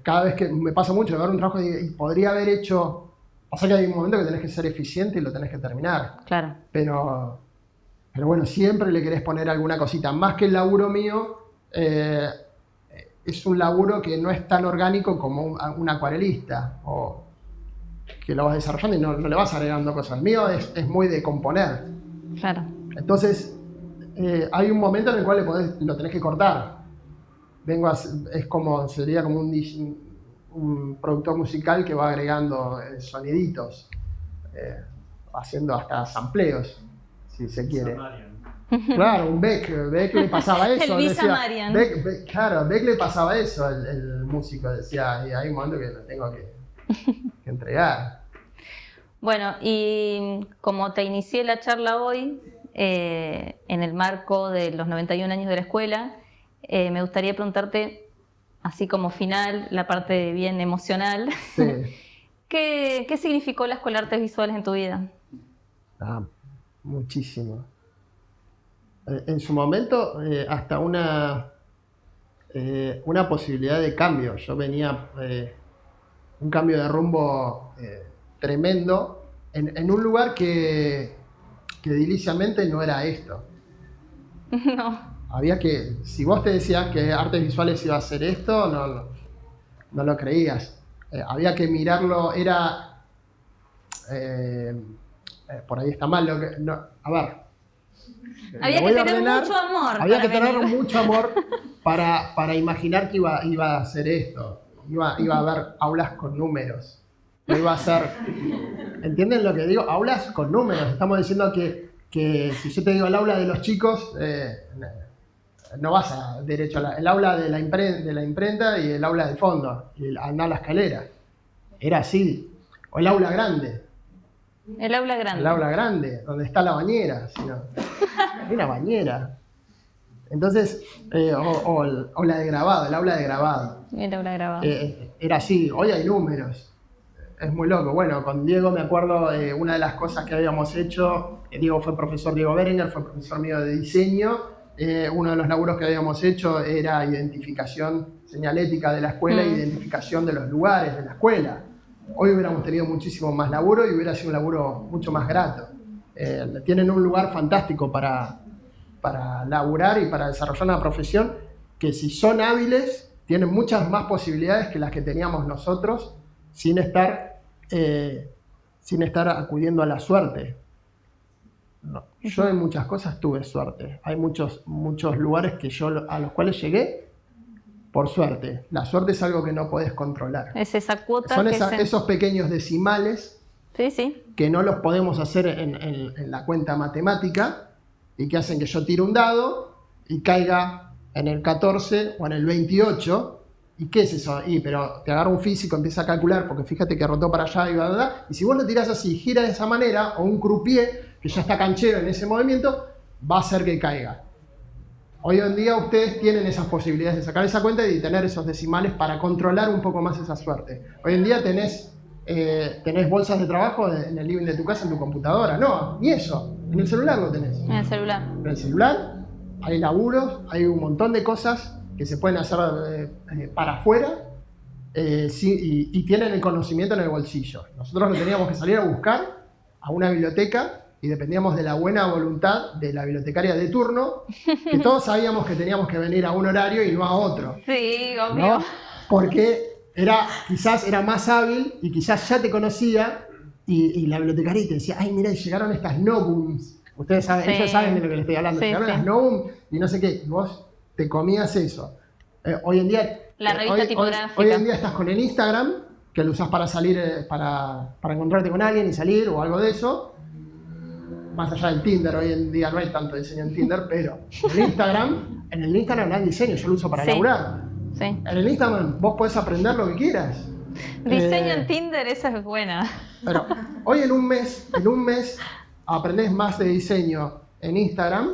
cada vez que me pasa mucho de ver un trabajo y podría haber hecho, o sea que hay un momento que tenés que ser eficiente y lo tenés que terminar. Claro. Pero bueno, siempre le querés poner alguna cosita. Más que el laburo mío, es un laburo que no es tan orgánico como un acuarelista, o que lo vas desarrollando y no le vas agregando cosas. El mío es muy de componer. Claro. Entonces, hay un momento en el cual lo tenés que cortar. Sería como un productor musical que va agregando soniditos, haciendo hasta sampleos, si se quiere. Claro, un Beck le pasaba eso. El Visa Marian. Beck le pasaba eso, el músico, decía, y hay un momento que lo tengo que entregar. Bueno, y como te inicié la charla hoy, en el marco de los 91 años de la escuela, me gustaría preguntarte, así como final, la parte bien emocional, sí. ¿Qué significó la Escuela de Artes Visuales en tu vida? Muchísimo. En su momento, hasta una posibilidad de cambio. Yo venía un cambio de rumbo tremendo en un lugar que ediliciamente no era esto. No. Si vos te decías que artes visuales iba a ser esto, no lo creías. Había que mirarlo, por ahí está mal a ver. Había que tener mucho amor. Había que tener mucho amor para imaginar que iba a hacer esto. Iba a haber aulas con números. No iba a ser... ¿Entienden lo que digo? Aulas con números. Estamos diciendo que si yo te digo el aula de los chicos, no vas a derecho el aula de la imprenta y el aula del fondo, y andar a la escalera. Era así. O el aula grande. El aula grande. El aula grande, donde está la bañera. Hay una bañera. Entonces, o la de grabado, el aula de grabado. El aula de grabado. Era así. Hoy hay números. Es muy loco. Bueno, con Diego me acuerdo una de las cosas que habíamos hecho. Diego Berenguer fue profesor mío de diseño. Uno de los laburos que habíamos hecho era identificación señalética de la escuela e identificación de los lugares de la escuela. Hoy hubiéramos tenido muchísimo más laburo y hubiera sido un laburo mucho más grato. Tienen un lugar fantástico para laburar y para desarrollar una profesión que, si son hábiles, tienen muchas más posibilidades que las que teníamos nosotros sin estar acudiendo a la suerte. No. Yo en muchas cosas tuve suerte. Hay muchos lugares a los cuales llegué por suerte. La suerte es algo que no podés controlar. Es esa cuota. Son esos pequeños decimales que no los podemos hacer en la cuenta matemática y que hacen que yo tire un dado y caiga en el 14 o en el 28. ¿Y qué es eso? Pero te agarra un físico, empieza a calcular, porque fíjate que rotó para allá y bla, bla, bla. Y si vos lo tirás así, gira de esa manera, o un croupier que ya está canchero en ese movimiento, va a hacer que caiga. Hoy en día ustedes tienen esas posibilidades de sacar esa cuenta y de tener esos decimales para controlar un poco más esa suerte. Hoy en día tenés bolsas de trabajo en el living de tu casa, en tu computadora. No, ni eso. En el celular lo tenés. En el celular. En el celular hay laburos, hay un montón de cosas que se pueden hacer para afuera y tienen el conocimiento en el bolsillo. Nosotros no teníamos que salir a buscar a una biblioteca y dependíamos de la buena voluntad de la bibliotecaria de turno, que todos sabíamos que teníamos que venir a un horario y no a otro. Sí, obvio. ¿No? Porque quizás era más hábil y quizás ya te conocía y la bibliotecaria te decía, ay, mira, llegaron estas novums. Ustedes saben, ellos saben de lo que les estoy hablando. Llegaron las novums y no sé qué. Y vos te comías eso. Hoy en día... La revista tipográfica. Hoy en día estás con el Instagram, que lo usás para salir, para encontrarte con alguien y salir o algo de eso. Más allá del Tinder, hoy en día no hay tanto diseño en Tinder, pero en el Instagram hay diseño, yo lo uso para laburar. Sí. En el Instagram vos podés aprender lo que quieras. Diseño en Tinder, esa es buena. Pero hoy en un mes aprendés más de diseño en Instagram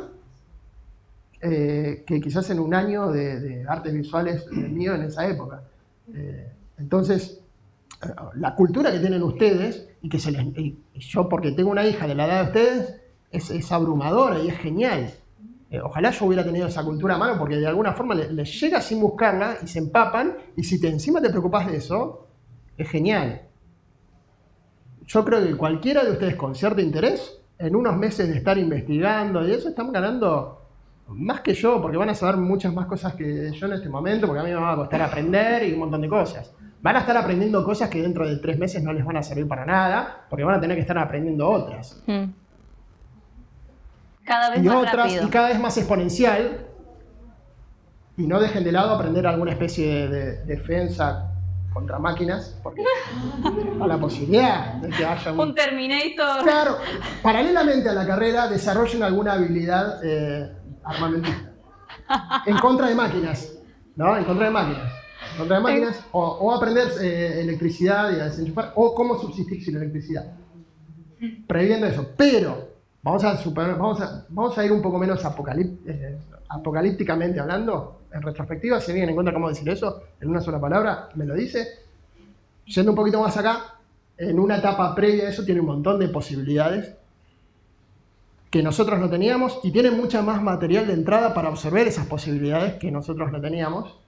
que quizás en un año de artes visuales mío en esa época. Entonces, la cultura que tienen ustedes, y yo porque tengo una hija de la edad de ustedes, es abrumadora y es genial. Ojalá yo hubiera tenido esa cultura a mano, porque de alguna forma les llega sin buscarla y se empapan, y si encima te preocupas de eso, es genial. Yo creo que cualquiera de ustedes con cierto interés, en unos meses de estar investigando y eso, están ganando más que yo, porque van a saber muchas más cosas que yo en este momento, porque a mí me va a costar aprender y un montón de cosas. Van a estar aprendiendo cosas que dentro de 3 meses no les van a servir para nada, porque van a tener que estar aprendiendo otras. Cada vez más rápido. Y cada vez más exponencial. Y no dejen de lado aprender alguna especie de defensa contra máquinas, porque a la posibilidad de que haya un Terminator. Claro, paralelamente a la carrera desarrollen alguna habilidad armamentista. En contra de máquinas, ¿no? En contra de máquinas. O aprender electricidad y a desenchufar, o cómo subsistir sin electricidad. Previendo eso. Pero vamos a ir un poco menos apocalípticamente hablando. En retrospectiva, si alguien encuentra cómo decir eso en una sola palabra, me lo dice. Yendo un poquito más acá, en una etapa previa a eso tiene un montón de posibilidades que nosotros no teníamos, y tiene mucha más material de entrada para observar esas posibilidades que nosotros no teníamos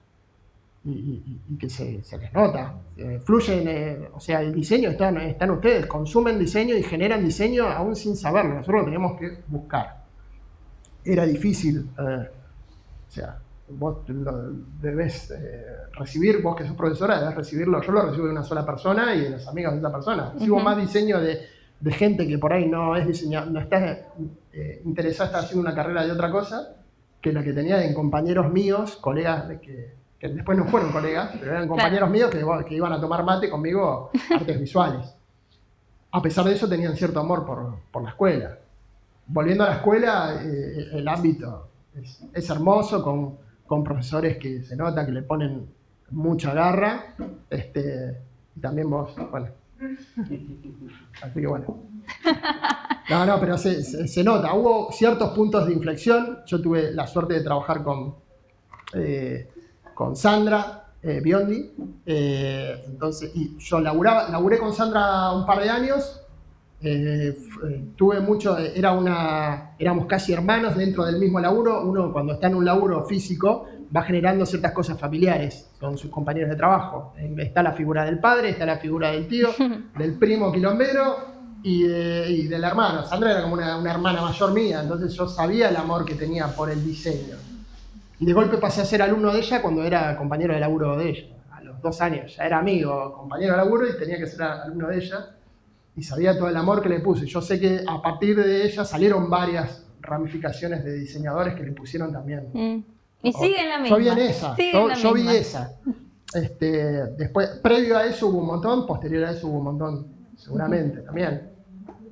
y que se les nota. Fluyen, o sea, el diseño está en ustedes, consumen diseño y generan diseño aún sin saberlo. Nosotros lo teníamos que buscar. Era difícil, o sea, vos lo debés recibir, vos que sos profesora debés recibirlo. Yo lo recibo de una sola persona y de los amigos de esa persona. Recibo más diseño de gente que por ahí no es diseñador, no está interesada, está haciendo una carrera de otra cosa, que la que tenía en compañeros míos, colegas que después no fueron colegas, pero eran compañeros míos que iban a tomar mate conmigo artes visuales. A pesar de eso tenían cierto amor por la escuela. Volviendo a la escuela, el ámbito es hermoso, con profesores que se nota que le ponen mucha garra, y también vos, bueno. Así que bueno. No, pero se nota. Hubo ciertos puntos de inflexión. Yo tuve la suerte de trabajar con Sandra Biondi. Entonces, y yo laburé con Sandra un par de años, Tuve mucho, éramos casi hermanos dentro del mismo laburo. Uno cuando está en un laburo físico va generando ciertas cosas familiares con sus compañeros de trabajo. Está la figura del padre, está la figura del tío, del primo quilombero y del hermano. Sandra era como una hermana mayor mía, entonces yo sabía el amor que tenía por el diseño. Y de golpe pasé a ser alumno de ella cuando era compañero de laburo de ella. A los 2 años ya era amigo, compañero de laburo y tenía que ser alumno de ella. Y sabía todo el amor que le puse. Yo sé que a partir de ella salieron varias ramificaciones de diseñadores que le pusieron también. Y sigue en la misma. Yo vi en esa. Yo vi esa. Después, previo a eso hubo un montón, posterior a eso hubo un montón, seguramente también.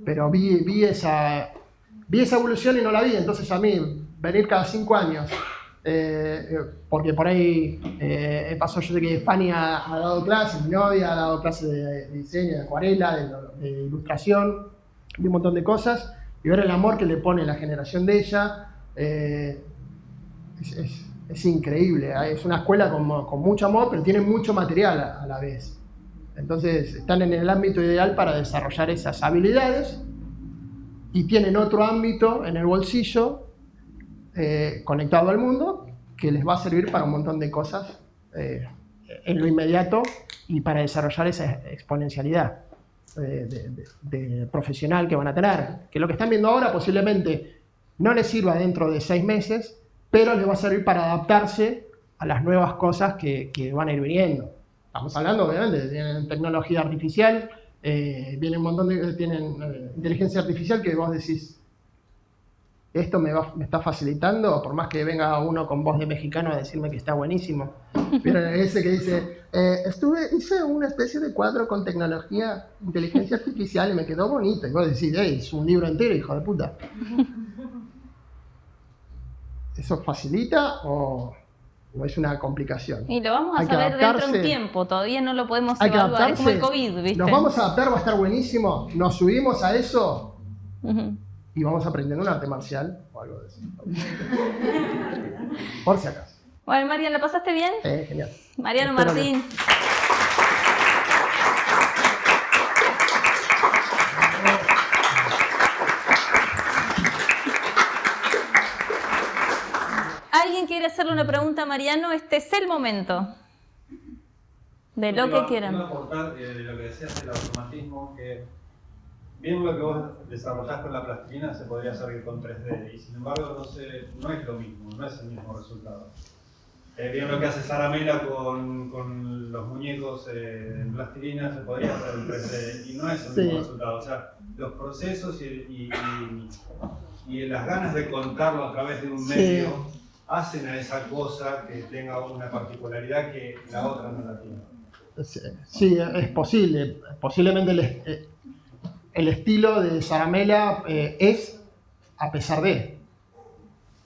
Pero vi esa evolución y no la vi. Entonces a mí, venir cada 5 años, porque por ahí pasó, yo sé que Fanny ha dado clases, mi novia ha dado clases de diseño, de acuarela, de ilustración, de un montón de cosas, y ver el amor que le pone la generación de ella, es increíble. Es una escuela con mucho amor, pero tiene mucho material a la vez. Entonces están en el ámbito ideal para desarrollar esas habilidades y tienen otro ámbito en el bolsillo conectado al mundo que les va a servir para un montón de cosas en lo inmediato y para desarrollar esa exponencialidad de profesional que van a tener. Que lo que están viendo ahora posiblemente no les sirva dentro de 6 meses, pero les va a servir para adaptarse a las nuevas cosas que van a ir viniendo. Estamos hablando, obviamente, tienen tecnología artificial, viene un montón tienen inteligencia artificial que vos decís, esto me está facilitando, por más que venga uno con voz de mexicano a decirme que está buenísimo. Pero ese que dice, hice una especie de cuadro con tecnología, inteligencia artificial y me quedó bonito. Y vos decís, es un libro entero, hijo de puta. ¿Eso facilita o es una complicación? Y lo vamos a saber dentro de un tiempo, todavía no lo podemos evaluar, es como el COVID, ¿viste? Nos vamos a adaptar, va a estar buenísimo, nos subimos a eso y vamos aprendiendo un arte marcial o algo de eso. Por si acaso. Bueno, Marian, ¿la pasaste bien? Sí, genial. Mariano Martín. ¿Alguien quiere hacerle una pregunta a Mariano? Este es el momento. De lo que quieran. Quiero aportar lo que decías del automatismo, que bien lo que vos desarrollás con la plastilina se podría hacer con 3D, y sin embargo no es lo mismo, no es el mismo resultado. Bien lo que hace Zaramela con los muñecos en plastilina se podría hacer en 3D, y no es el mismo resultado. O sea, los procesos y las ganas de contarlo a través de un medio hacen a esa cosa que tenga una particularidad que la otra no la tiene. Sí, es posible. Posiblemente el estilo de Zaramela es a pesar de.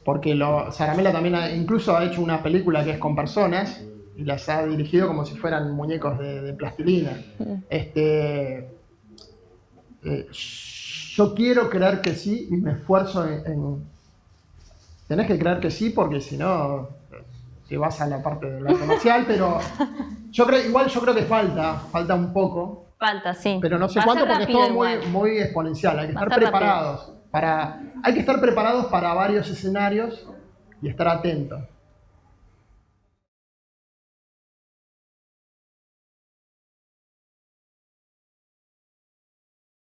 Porque Zaramela también incluso ha hecho una película que es con personas y las ha dirigido como si fueran muñecos de plastilina. Yo quiero creer que sí y me esfuerzo en. Tenés que creer que sí porque si no te vas a la parte de la comercial, pero yo creo que falta un poco. Falta, sí. Pero no sé cuánto porque es todo muy exponencial. Hay que estar preparados. Hay que estar preparados para varios escenarios y estar atentos.